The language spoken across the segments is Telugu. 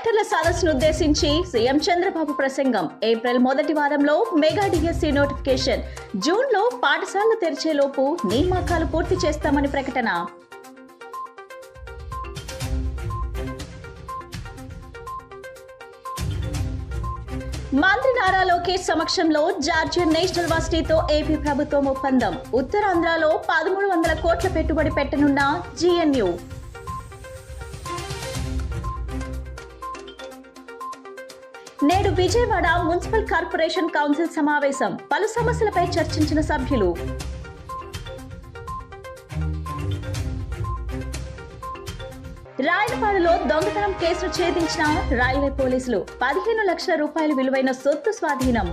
కలెక్టర్ల సదస్సును ఉద్దేశించి సీఎం చంద్రబాబు ప్రసంగం. ఏప్రిల్ మొదటి వారంలో మెగా డిఎస్సి నోటిఫికేషన్. జూన్లో పాఠశాలలు తెరిచేలోపు నియామకాలు పూర్తి చేస్తామని ప్రకటన. మంత్రి నారా లోకేష్ సమక్షంలో జార్జియన్ నేషనల్ వర్సిటీతో ఏపీ ప్రభుత్వం ఒప్పందం. ఉత్తరాంధ్రలో 1300 కోట్ల పెట్టుబడి పెట్టనున్న జీఎన్యూ. నేడు విజయవాడ మున్సిపల్ కార్పొరేషన్ కౌన్సిల్ సమావేశం. పలు సమస్యలపై చర్చించిన సభ్యులు. రాయలపాడులో దొంగతనం కేసును ఛేదించిన రైల్వే పోలీసులు. 15 లక్షల రూపాయల విలువైన సొత్తు స్వాధీనం.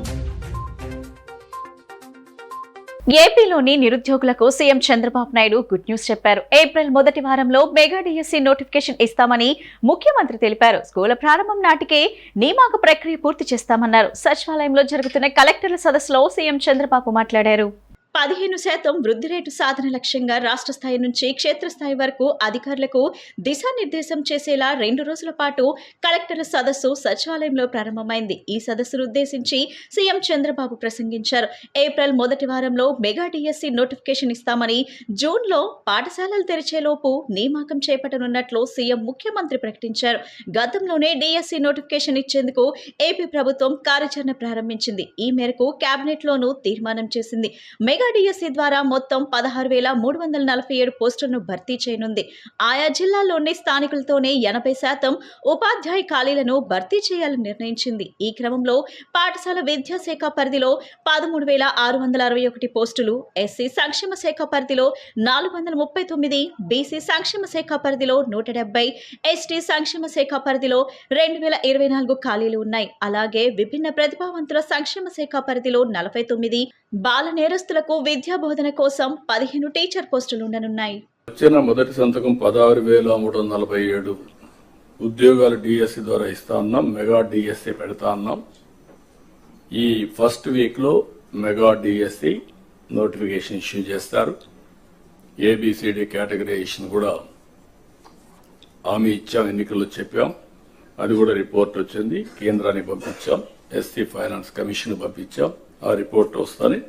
ఏపీలోని నిరుద్యోగులకు CM Chandrababu Naidu good news చెప్పారు. ఏప్రిల్ మొదటి వారంలో మెగా డిఎస్సి నోటిఫికేషన్ ఇస్తామని ముఖ్యమంత్రి తెలిపారు. స్కూల్ ప్రారంభం నాటికే నియామక ప్రక్రియ పూర్తి చేస్తామన్నారు. సచివాలయంలో జరుగుతున్న కలెక్టర్ల సదస్సులో సీఎం చంద్రబాబు మాట్లాడారు. 15% వృద్ధి రేటు సాధన లక్ష్యంగా రాష్ట్ర స్థాయి నుంచి క్షేత్రస్థాయి వరకు అధికారులకు దిశానిర్దేశం చేసేలా 2 రోజుల పాటు కలెక్టర్ల సదస్సు సచివాలయంలో ప్రారంభమైంది. ఈ సదస్సును ఉద్దేశించి సీఎం చంద్రబాబు ప్రసంగించారు. ఏప్రిల్ మొదటి వారంలో మెగా డిఎస్సి నోటిఫికేషన్ ఇస్తామని, జూన్లో పాఠశాలలు తెరిచేలోపు నియామకం చేపట్టనున్నట్లు సీఎం ముఖ్యమంత్రి ప్రకటించారు. గతంలోనే డిఎస్సి నోటిఫికేషన్ ఇచ్చేందుకు ఏపీ ప్రభుత్వం కార్యాచరణ ప్రారంభించింది. ఈ మేరకు కేబినెట్ లోనూ తీర్మానం చేసింది. మెగా డిఎస్సి ద్వారా మొత్తం 16,347 పోస్టులను భర్తీ చేయనుంది. ఆయా జిల్లాల్లోని స్థానికులతోనే 80% ఉపాధ్యాయ ఖాళీలను భర్తీ చేయాలని నిర్ణయించింది. ఈ క్రమంలో పాఠశాల విద్యాశాఖ పరిధిలో 13,661 పోస్టులు, ఎస్సీ సంక్షేమ శాఖ పరిధిలో 439, బీసీ సంక్షేమ శాఖ పరిధిలో 170, ఎస్టీ సంక్షేమ శాఖ పరిధిలో 2,024 ఖాళీలు ఉన్నాయి. అలాగే విభిన్న ప్రతిభావంతుల సంక్షేమ శాఖ పరిధిలో 49, బాల నేరస్తులకు విద్యా బోధన కోసం 15 టీచర్ పోస్టులు ఉండనున్నాయి. వచ్చిన మొదటి సంతకం 16,347 ఉద్యోగాలు డిఎస్సి ద్వారా ఇస్తా ఉన్నాం. మెగా డిఎస్సి పెడతా ఉన్నాం. ఈ ఫస్ట్ వీక్ లో మెగా డిఎస్సి నోటిఫికేషన్ ఇష్యూ చేస్తారు. ఏబిసిడి కేటగరైజేషన్ కూడా హామీ ఇచ్చాం, ఎన్నికల్లో చెప్పాం. అది కూడా రిపోర్ట్ వచ్చింది, కేంద్రానికి పంపించాం. ఎస్సీ ఫైనాన్స్ కమిషన్ పంపించాం. ఆ రిపోర్ట్ వస్తానే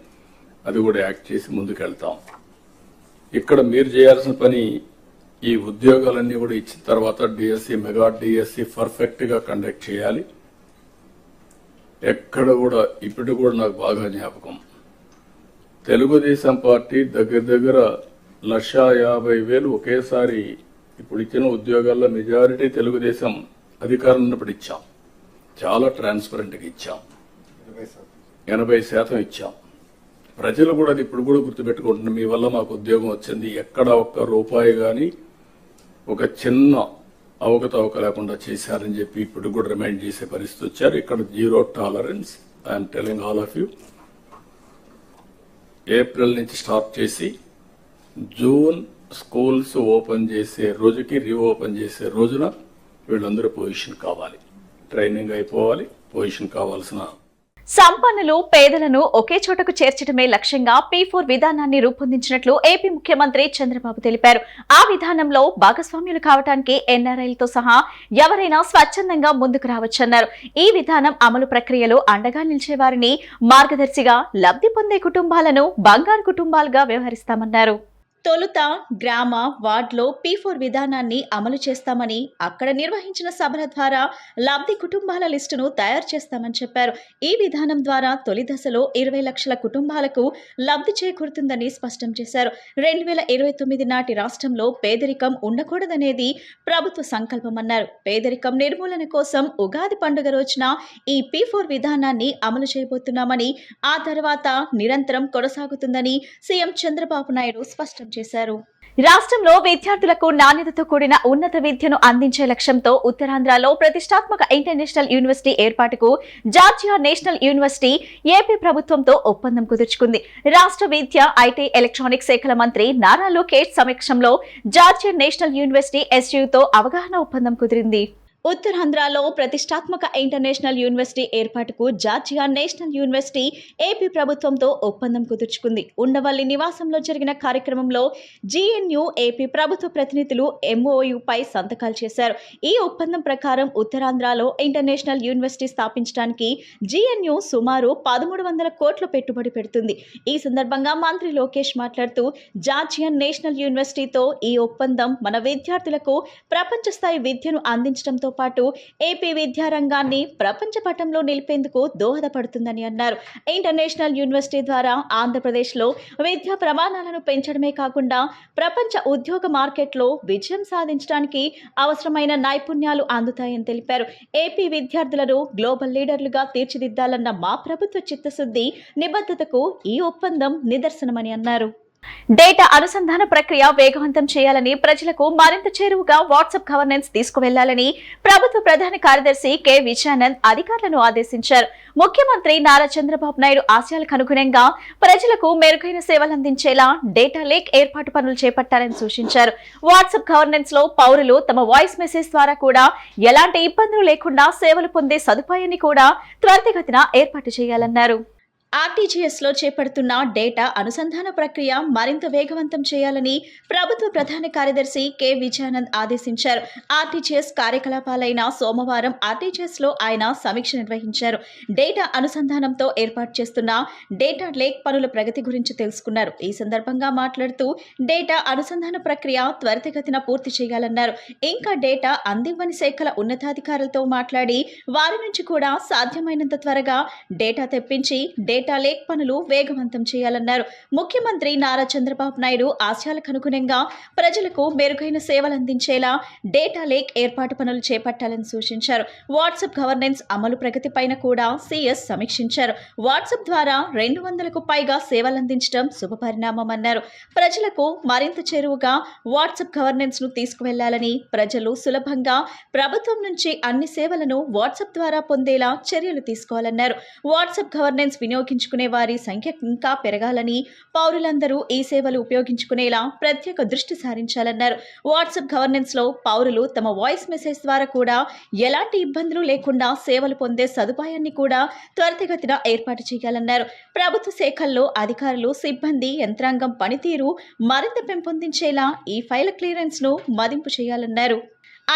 అది కూడా యాక్ట్ చేసి ముందుకెళ్తాం. ఇక్కడ మీరు చేయాల్సిన పని, ఈ ఉద్యోగాలన్నీ కూడా ఇచ్చిన తర్వాత డిఎస్సి మెగా డిఎస్సి పర్ఫెక్ట్ గా కండక్ట్ చేయాలి. ఎక్కడ కూడా ఇప్పుడు కూడా నాకు బాగా జ్ఞాపకం, తెలుగుదేశం పార్టీ దగ్గర 1,50,000 ఒకేసారి ఇప్పుడు ఇచ్చిన ఉద్యోగాల్లో మెజారిటీ తెలుగుదేశం అధికారం ఉన్నప్పుడు ఇచ్చాం. చాలా ట్రాన్స్పరెంట్ గా ఇచ్చాం. 80% ఇచ్చాం. ప్రజలు కూడా అది ఇప్పుడు కూడా గుర్తుపెట్టుకుంటున్నారు. మీ వల్ల మాకు ఉద్యోగం వచ్చింది, ఎక్కడ ఒక్క రూపాయి గాని ఒక చిన్న అవకతవక లేకుండా చేశారని చెప్పి ఇప్పుడు కూడా రిమైండ్ చేసే పరిస్థితి వచ్చారు. ఇక్కడ 0 tolerance. I'm telling all of you. April నుంచి స్టార్ట్ చేసి జూన్ స్కూల్స్ ఓపెన్ చేసే రోజుకి, రీఓపెన్ చేసే రోజున వీళ్ళందరూ పొజిషన్ కావాలి, ట్రైనింగ్ అయిపోవాలి. పొజిషన్ కావాల్సిన సంపన్నులు, పేదలను ఒకే చోటకు చేర్చడమే లక్ష్యంగా P4 విధానాన్ని రూపొందించినట్లు ఏపీ ముఖ్యమంత్రి చంద్రబాబు తెలిపారు. ఆ విధానంలో భాగస్వామ్యులు కావడానికి ఎన్ఆర్ఐలతో సహా ఎవరైనా స్వచ్ఛందంగా ముందుకు రావచ్చన్నారు. ఈ విధానం అమలు ప్రక్రియలో అండగా నిలిచే వారిని, మార్గదర్శిగా లబ్ధి పొందే కుటుంబాలను బంగారు కుటుంబాలుగా వ్యవహరిస్తామన్నారు. తొలుత గ్రామ, వార్డులో P4 విధానాన్ని అమలు చేస్తామని, అక్కడ నిర్వహించిన సభల ద్వారా లబ్ధి కుటుంబాల లిస్టును తయారు చేస్తామని చెప్పారు. ఈ విధానం ద్వారా తొలి దశలో 20 లక్షల కుటుంబాలకు లబ్ధి చేకూరుతుందని స్పష్టం చేశారు. 2029 నాటి రాష్ట్రంలో పేదరికం ఉండకూడదనేది ప్రభుత్వ సంకల్పమన్నారు. పేదరికం నిర్మూలన కోసం ఉగాది పండుగ రోజున ఈ P4 విధానాన్ని అమలు చేయబోతున్నామని, ఆ తర్వాత నిరంతరం కొనసాగుతుందని సీఎం చంద్రబాబు నాయుడు స్పష్టం చేశారు. రాష్ట్రంలో విద్యార్థులకు నాణ్యతతో కూడిన ఉన్నత విద్యను అందించే లక్ష్యంతో ఉత్తరాంధ్రలో ప్రతిష్టాత్మక ఇంటర్నేషనల్ యూనివర్సిటీ ఏర్పాటుకు జార్జియా నేషనల్ యూనివర్సిటీ ఏపీ ప్రభుత్వంతో ఒప్పందం కుదుర్చుకుంది. రాష్ట్ర విద్య, ఐటీ, ఎలక్ట్రానిక్స్ శాఖల మంత్రి నారా లోకేష్ సమక్షంలో జార్జియా నేషనల్ యూనివర్సిటీ ఎస్యూతో అవగాహన ఒప్పందం కుదిరింది. ఉత్తరాంధ్రలో ప్రతిష్టాత్మక ఇంటర్నేషనల్ యూనివర్సిటీ ఏర్పాటుకు జార్జియా నేషనల్ యూనివర్సిటీ ఏపీ ప్రభుత్వంతో ఒప్పందం కుదుర్చుకుంది. ఉండవల్లి నివాసంలో జరిగిన కార్యక్రమంలో జీఎన్యూ ఏపీ ప్రభుత్వ ప్రతినిధులు ఎంఓయూపై సంతకాలు చేశారు. ఈ ఒప్పందం ప్రకారం ఉత్తరాంధ్రలో ఇంటర్నేషనల్ యూనివర్సిటీ స్థాపించడానికి జీఎన్యూ సుమారు 1300 కోట్ల పెట్టుబడి పెడుతుంది. ఈ సందర్భంగా మంత్రి లోకేష్ మాట్లాడుతూ, జార్జియా నేషనల్ యూనివర్సిటీతో ఈ ఒప్పందం మన విద్యార్థులకు ప్రపంచ స్థాయి విద్యను అందించడంతో పాటు ఏపీ విద్యారంగాన్ని ప్రపంచ పటంలో నిలిపేందుకు దోహదపడుతుందని అన్నారు. ఇంటర్నేషనల్ యూనివర్సిటీ ద్వారా ఆంధ్రప్రదేశ్లో విద్యా ప్రమాణాలను పెంచడమే కాకుండా ప్రపంచ ఉద్యోగ మార్కెట్లో విజయం సాధించడానికి అవసరమైన నైపుణ్యాలు అందుతాయని తెలిపారు. ఏపీ విద్యార్థులను గ్లోబల్ లీడర్లుగా తీర్చిదిద్దాలన్న మా ప్రభుత్వ చిత్తశుద్ధి, నిబద్ధతకు ఈ ఒప్పందం నిదర్శనమని అన్నారు. డేటా అనుసంధాన ప్రక్రియ వేగవంతం చేయాలని, ప్రజలకు మరింత చేరువుగా వాట్సాప్ గవర్నెన్స్ తీసుకువెళ్లాలని ప్రభుత్వ ప్రధాన కార్యదర్శి కె విజయానంద్ అధికారులను ఆదేశించారు. ముఖ్యమంత్రి నారా చంద్రబాబు నాయుడు ఆశయాలకు అనుగుణంగా ప్రజలకు మెరుగైన సేవలు అందించేలా డేటా లేక్ ఏర్పాటు పనులు చేపట్టాలని సూచించారు. వాట్సాప్ గవర్నెన్స్ లో పౌరులు తమ వాయిస్ మెసేజ్ ద్వారా కూడా ఎలాంటి ఇబ్బందులు లేకుండా సేవలు పొందే సదుపాయాన్ని కూడా త్వరితగతిన ఏర్పాటు చేయాలన్నారు. ఆర్టీజీఎస్ లో చేపడుతున్న డేటా అనుసంధాన ప్రక్రియ మరింత వేగవంతం చేయాలని ప్రభుత్వ ప్రధాన కార్యదర్శి కె విజయానంద్ ఆదేశించారు. ఆర్టీజీఎస్ కార్యకలాపాలైన సోమవారం ఆర్టీజీఎస్ లో ఆయన సమీక్ష నిర్వహించారు. డేటా అనుసంధానంతో ఏర్పాటు చేస్తున్న డేటా లేక్ పనుల ప్రగతి గురించి తెలుసుకున్నారు. ఈ సందర్భంగా మాట్లాడుతూ, డేటా అనుసంధాన ప్రక్రియ త్వరితగతిన పూర్తి చేయాలన్నారు. ఇంకా డేటా అందివ్వని శాఖల ఉన్నతాధికారులతో మాట్లాడి వారి నుంచి కూడా సాధ్యమైనంత త్వరగా డేటా తెప్పించి డేటా లేక్ పనులు వేగవంతం చేయాలన్నారు. ముఖ్యమంత్రి నారా చంద్రబాబు నాయుడు ఆశయాలకు అనుగుణంగా ప్రజలకు మెరుగైన సేవలు అందించేలా డేటా లేక్ ఏర్పాటు పనులు చేపట్టాలని సూచించారు. వాట్సాప్ గవర్నెన్స్ అమలు ప్రగతిపైన కూడా సీఎస్ సమీక్షించారు. వాట్సాప్ ద్వారా 200కు పైగా సేవలు అందించడం శుభపరిణామమన్నారు. ప్రజలకు మరింత చేరువుగా వాట్సాప్ గవర్నెన్స్ ను తీసుకువెళ్లాలని, ప్రజలు సులభంగా ప్రభుత్వం నుంచి అన్ని సేవలను వాట్సాప్ ద్వారా పొందేలా చర్యలు తీసుకోవాలన్నారు. వాట్సాప్ గవర్నెన్స్ వినియోగించుకునే వారి సంఖ్య ఇంకా పెరగాలని, పౌరులందరూ ఈ సేవలు ఉపయోగించుకునేలా ప్రత్యేక దృష్టి సారించాలన్నారు. వాట్సాప్ గవర్నెన్స్ లో పౌరులు తమ వాయిస్ మెసేజ్ ద్వారా కూడా ఎలాంటి ఇబ్బందులు లేకుండా సేవలు పొందే సదుపాయాన్ని కూడా త్వరితగతిన ఏర్పాటు చేయాలన్నారు. ప్రభుత్వ శాఖల్లో అధికారులు, సిబ్బంది, యంత్రాంగం పనితీరు మరింత పెంపొందించేలా ఈ ఫైల్ క్లియరెన్స్ ను మదింపు చేయాలన్నారు.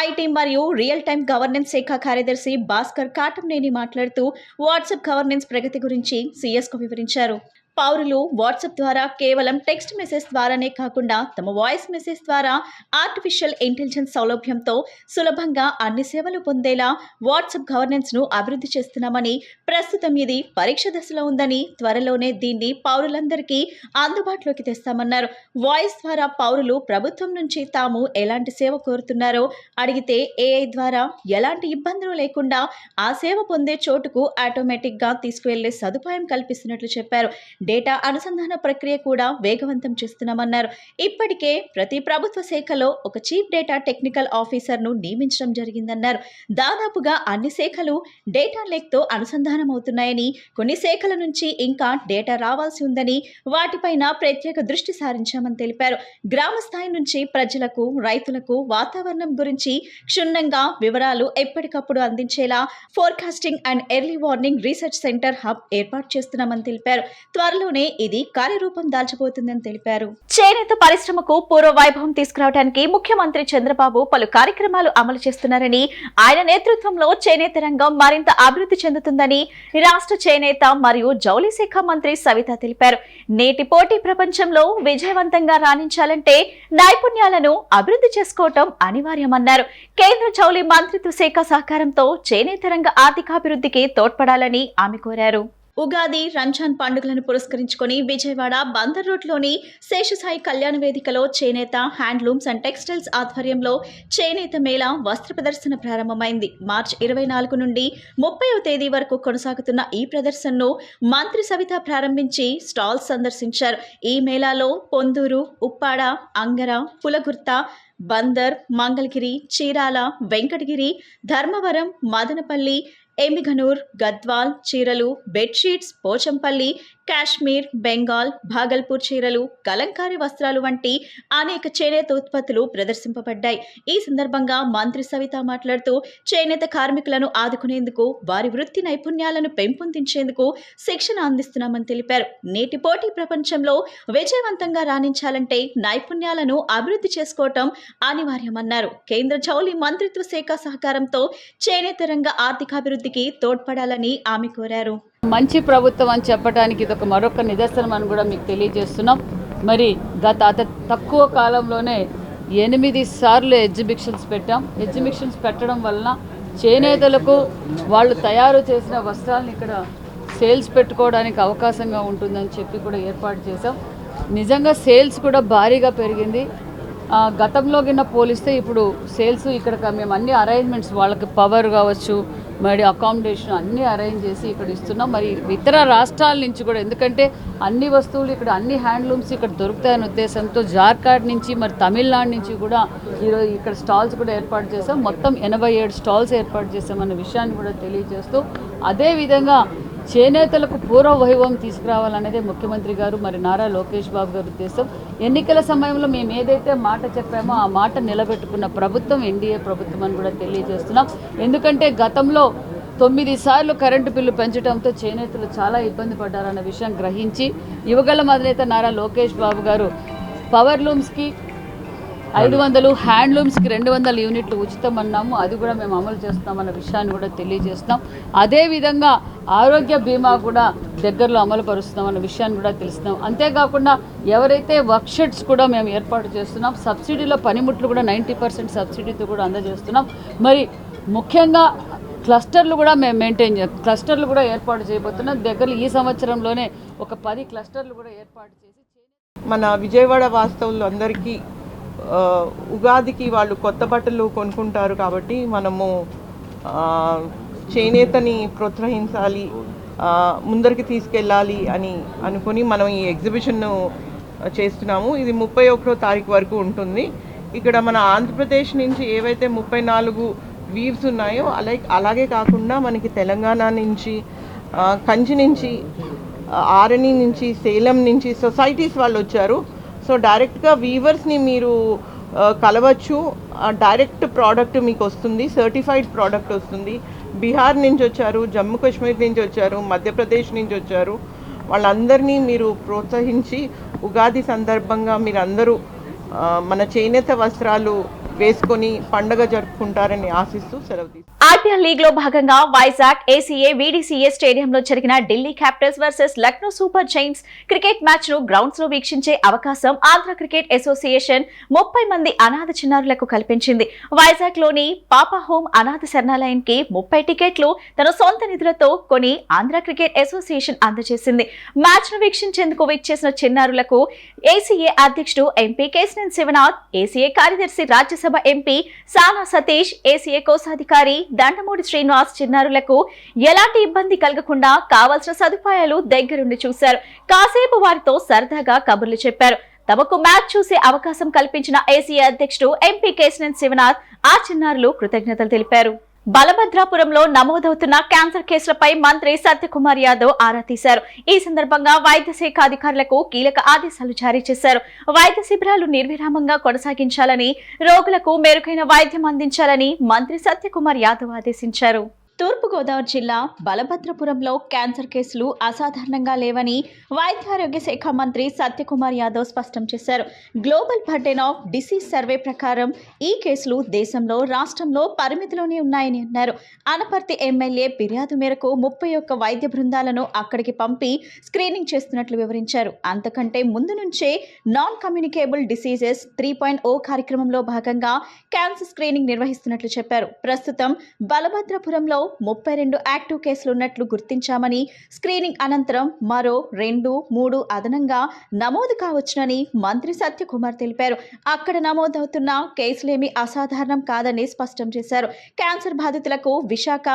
ఐటీ మరియు రియల్ టైమ్ గవర్నెన్స్ శాఖ కార్యదర్శి భాస్కర్ కాటంనేని మాట్లాడుతూ, వాట్సాప్ గవర్నెన్స్ ప్రగతి గురించి సీఎస్కు వివరించారు. పౌరులు వాట్సాప్ ద్వారా కేవలం టెక్స్ట్ మెసేజ్ ద్వారానే కాకుండా తమ వాయిస్ మెసేజ్ ద్వారా ఆర్టిఫిషియల్ ఇంటెలిజెన్స్ సౌలభ్యంతో సులభంగా అన్ని సేవలు పొందేలా వాట్సాప్ గవర్నెన్స్ ను అభివృద్ధి చేస్తున్నామని, ప్రస్తుతం ఇది పరీక్ష దశలో ఉందని, త్వరలోనే దీన్ని పౌరులందరికీ అందుబాటులోకి తెస్తామన్నారు. వాయిస్ ద్వారా పౌరులు ప్రభుత్వం నుంచి తాము ఎలాంటి సేవ కోరుతున్నారో అడిగితే ఏఐ ద్వారా ఎలాంటి ఇబ్బందులు లేకుండా ఆ సేవ పొందే చోటుకు ఆటోమేటిక్ గా తీసుకువెళ్లే సదుపాయం కల్పిస్తున్నట్లు చెప్పారు. డేటా అనుసంధాన ప్రక్రియ కూడా వేగవంతం చేస్తున్నామన్నారు. ఇప్పటికే ప్రతి ప్రభుత్వ శాఖలో ఒక చీఫ్ డేటా టెక్నికల్ ఆఫీసర్ ను నియమించడం జరిగిందన్నారు. దాదాపుగా అన్ని శాఖలు డేటా లేక్ తో అనుసంధానం అవుతున్నాయని, కొన్ని శాఖల నుంచి ఇంకా డేటా రావాల్సి ఉందని, వాటిపైన ప్రత్యేక దృష్టి సారించామని తెలిపారు. గ్రామ స్థాయి నుంచి ప్రజలకు, రైతులకు వాతావరణం గురించి క్షుణ్ణంగా వివరాలు ఎప్పటికప్పుడు అందించేలా forecasting and early warning research centre hub ఏర్పాటు చేస్తున్నామని తెలిపారు. త్వరలోనే ఇది కార్యరూపం దాల్చబోతుందని తెలిపారు. చేనేత పరిశ్రమకు పూర్వ వైభవం తీసుకురావడానికి ముఖ్యమంత్రి చంద్రబాబు పలు కార్యక్రమాలు అమలు చేస్తున్నారని, ఆయన నేతృత్వంలో చేనేత రంగం మరింత అభివృద్ధి చెందుతుందని రాష్ట్ర చేనేత మరియు జౌళి శాఖ మంత్రి సవిత తెలిపారు. నేటి పోటీ ప్రపంచంలో విజయవంతంగా రాణించాలంటే నైపుణ్యాలను అభివృద్ధి చేసుకోవటం అనివార్యమన్నారు. కేంద్ర జౌళి మంత్రిత్వ శాఖ సహకారంతో చేనేత రంగ ఆర్థికాభివృద్ధికి తోడ్పడాలని ఆమె కోరారు. ఉగాది, రంజాన్ పండుగలను పురస్కరించుకొని విజయవాడ బందర్ రోడ్లోని శేషసాయి కళ్యాణ వేదికలో చేనేత, హ్యాండ్లూమ్స్ అండ్ టెక్స్టైల్స్ ఆధ్వర్యంలో చేనేత మేళా వస్త్ర ప్రదర్శన ప్రారంభమైంది. మార్చి 24 నుండి 30వ తేదీ వరకు కొనసాగుతున్న ఈ ప్రదర్శనను మంత్రి సవిత ప్రారంభించి స్టాల్స్ సందర్శించారు. ఈ మేళాలో పొందూరు, ఉప్పాడ, అంగర, పులగుర్త, బందర్, మంగళగిరి, చీరాల, వెంకటగిరి, ధర్మవరం, మదనపల్లి, ఎమిగనూర్, గద్వాల్ చీరలు, బెడ్షీట్స్, పోచంపల్లి, కాశ్మీర్, బెంగాల్, భాగల్పూర్ చీరలు, కలంకారీ వస్త్రాలు వంటి అనేక చేనేత ఉత్పత్తులు ప్రదర్శింపబడ్డాయి. ఈ సందర్భంగా మంత్రి సవిత మాట్లాడుతూ చేనేత కార్మికులను ఆదుకునేందుకు, వారి వృత్తి నైపుణ్యాలను పెంపొందించేందుకు శిక్షణ అందిస్తున్నామని తెలిపారు. నేటి పోటీ ప్రపంచంలో విజయవంతంగా రాణించాలంటే నైపుణ్యాలను అభివృద్ధి చేసుకోవటం అనివార్యమన్నారు. కేంద్ర జౌళి మంత్రిత్వ శాఖ సహకారంతో చేనేత రంగ ఆర్థికాభివృద్ధికి తోడ్పడాలని ఆమె కోరారు. మంచి ప్రభుత్వం అని చెప్పడానికి ఇది మరొక నిదర్శనం అని కూడా మీకు తెలియజేస్తున్నాం. మరి గత తక్కువ కాలంలోనే 8 సార్లు ఎగ్జిబిషన్స్ పెట్టాం. ఎగ్జిబిషన్స్ పెట్టడం వలన చేనేతలకు వాళ్ళు తయారు చేసిన వస్త్రాలను ఇక్కడ సేల్స్ పెట్టుకోవడానికి అవకాశంగా ఉంటుందని చెప్పి కూడా ఏర్పాటు చేసాం. నిజంగా సేల్స్ కూడా భారీగా పెరిగింది. గతంలో కింద పోలిస్తే ఇప్పుడు సేల్స్ ఇక్కడ మేము అన్ని అరేంజ్మెంట్స్ వాళ్ళకి పవర్ కావచ్చు, మరి అకామిడేషన్ అన్నీ అరేంజ్ చేసి ఇక్కడ ఇస్తున్నాం. మరి ఇతర రాష్ట్రాల నుంచి కూడా, ఎందుకంటే అన్ని వస్తువులు ఇక్కడ, అన్ని హ్యాండ్లూమ్స్ ఇక్కడ దొరుకుతాయనే ఉద్దేశంతో జార్ఖండ్ నుంచి, మరి తమిళనాడు నుంచి కూడా ఈరోజు ఇక్కడ స్టాల్స్ కూడా ఏర్పాటు చేసాం. మొత్తం 87 స్టాల్స్ ఏర్పాటు చేసామన్న విషయాన్ని కూడా తెలియజేస్తూ, అదేవిధంగా చేనేతలకు పూర్వ వైభవం తీసుకురావాలనేదే ముఖ్యమంత్రి గారు, మరి నారా లోకేష్ బాబు గారి ఉద్దేశం. ఎన్నికల సమయంలో మేము ఏదైతే మాట చెప్పామో ఆ మాట నిలబెట్టుకున్న ప్రభుత్వం ఎన్డీఏ ప్రభుత్వం అని కూడా తెలియజేస్తున్నాం. ఎందుకంటే గతంలో 9 సార్లు కరెంటు బిల్లు పెంచడంతో చేనేతలు చాలా ఇబ్బంది పడ్డారన్న విషయం గ్రహించి యువగల అధినేత నారా లోకేష్ బాబు గారు పవర్ లూమ్స్కి 500, హ్యాండ్లూమ్స్కి 200 యూనిట్లు ఉచితం అన్నాము. అది కూడా మేము అమలు చేస్తామన్న విషయాన్ని కూడా తెలియజేస్తున్నాం. అదేవిధంగా ఆరోగ్య బీమా కూడా దగ్గరలో అమలు పరుస్తున్నామన్న విషయాన్ని కూడా తెలుస్తున్నాం. అంతేకాకుండా ఎవరైతే వర్క్ షెడ్స్ కూడా మేము ఏర్పాటు చేస్తున్నాం. సబ్సిడీలో పనిముట్లు కూడా 90% సబ్సిడీతో కూడా అందజేస్తున్నాం. మరి ముఖ్యంగా క్లస్టర్లు కూడా మేము క్లస్టర్లు కూడా ఏర్పాటు చేయబోతున్నాం. దగ్గరలో ఈ సంవత్సరంలోనే ఒక 10 క్లస్టర్లు కూడా ఏర్పాటు చేసి మన విజయవాడ వాస్తవులు అందరికీ ఉగాదికి వాళ్ళు కొత్త బట్టలు కొనుక్కుంటారు. కాబట్టి మనము చేనేతని ప్రోత్సహించాలి, ముందరికి తీసుకెళ్ళాలి అని అనుకుని మనం ఈ ఎగ్జిబిషన్ను చేస్తున్నాము. ఇది 31వ తారీఖు వరకు ఉంటుంది. ఇక్కడ మన ఆంధ్రప్రదేశ్ నుంచి ఏవైతే 34 వీవ్స్ ఉన్నాయో అలాగే కాకుండా మనకి తెలంగాణ నుంచి, కంచి నుంచి, ఆరణి నుంచి, సేలం నుంచి సొసైటీస్ వాళ్ళు వచ్చారు. సో డైరెక్ట్గా వీవర్స్ని మీరు కలవచ్చు. డైరెక్ట్ ప్రోడక్ట్ మీకు వస్తుంది, సర్టిఫైడ్ ప్రోడక్ట్ వస్తుంది. బీహార్ నుంచి వచ్చారు, జమ్మూ కాశ్మీర్ నుంచి వచ్చారు, మధ్యప్రదేశ్ నుంచి వచ్చారు. వాళ్ళందరినీ మీరు ప్రోత్సహించి ఉగాది సందర్భంగా మీరందరూ మన చేనేత వస్త్రాలు వేసుకొని పండగ జరుపుకుంటారని ఆశిస్తూ సెలవు తీసుకుంటాను. ఐపీఎల్ లీగ్ లో భాగంగా వైజాగ్ ఏసీఏ వీడీసీఏ స్టేడియంలో జరిగిన Delhi Capitals versus Lucknow super Giants cricket match ను గ్రౌండ్స్ లో వీక్షించే అవకాశం ఆంధ్ర క్రికెట్ అసోసియేషన్ 30 మంది అనాథ చిన్నారులకు కల్పించింది. వైజాగ్ లోని పాపా హోమ్ అనాథ శరణాలయానికి 30 టికెట్లు తన సొంత నిధులతో కొని ఆంధ్ర క్రికెట్ అసోసియేషన్ అందజేసింది. మ్యాచ్ ను వీక్షించేందుకు విచ్చేసిన చిన్నారులకు ఏసీఏ అధ్యక్షుడు ఎంపీ కేశినేని శివనాథ్, ఏసీఏ కార్యదర్శి రాజ్యసభ ఎంపీ సానా సతీష్, ఏసీఏ కోశాధికారి దండమూడి శ్రీనివాస్ చిన్నారులకు ఎలాంటి ఇబ్బంది కలగకుండా కావాల్సిన సదుపాయాలు దగ్గరుండి చూశారు. కాసేపు వారితో సరదాగా కబుర్లు చెప్పారు. తమకు మ్యాచ్ చూసే అవకాశం కల్పించిన ఏసీఏ అధ్యక్షుడు ఎంపీ కేశినేని శివనాథ్ ఆ చిన్నారులు కృతజ్ఞతలు తెలిపారు. బలభద్రాపురంలో నమోదవుతున్న క్యాన్సర్ కేసులపై మంత్రి సత్యకుమార్ యాదవ్ ఆరా తీశారు. ఈ సందర్భంగా వైద్య శాఖ అధికారులకు కీలక ఆదేశాలు జారీ చేశారు. వైద్య శిబిరాలు నిర్విరామంగా కొనసాగించాలని, రోగులకు మెరుగైన వైద్యం అందించాలని మంత్రి సత్యకుమార్ యాదవ్ ఆదేశించారు. తూర్పుగోదావరి జిల్లా బలభద్రపురంలో క్యాన్సర్ కేసులు అసాధారణంగా లేవని వైద్యారోగ్య శాఖ మంత్రి సత్యకుమార్ యాదవ్ స్పష్టం చేశారు. Global burden of disease survey ప్రకారం ఈ కేసులు దేశంలో, రాష్ట్రంలో పరిమితిలోనే ఉన్నాయని అన్నారు. అనపర్తి ఎమ్మెల్యే ఫిర్యాదు మేరకు 31 వైద్య బృందాలను అక్కడికి పంపి స్క్రీనింగ్ చేస్తున్నట్లు వివరించారు. అంతకంటే ముందు నుంచే నాన్ కమ్యూనికేబుల్ డిసీజెస్ 3.0 కార్యక్రమంలో భాగంగా క్యాన్సర్ స్క్రీనింగ్ నిర్వహిస్తున్నట్లు చెప్పారు. ప్రస్తుతం బలభద్రపురంలో 32 యాక్టివ్ కేసులున్నట్లు గుర్తించామని, స్క్రీనింగ్ అనంతరం మరో 2-3 అదనంగా నమోదు కావచ్చునని మంత్రి సత్యకుమార్ తెలిపారు. అక్కడ నమోదవుతున్న కేసులేమీ అసాధారణం కాదని స్పష్టం చేశారు. క్యాన్సర్ బాధితులకు విశాఖ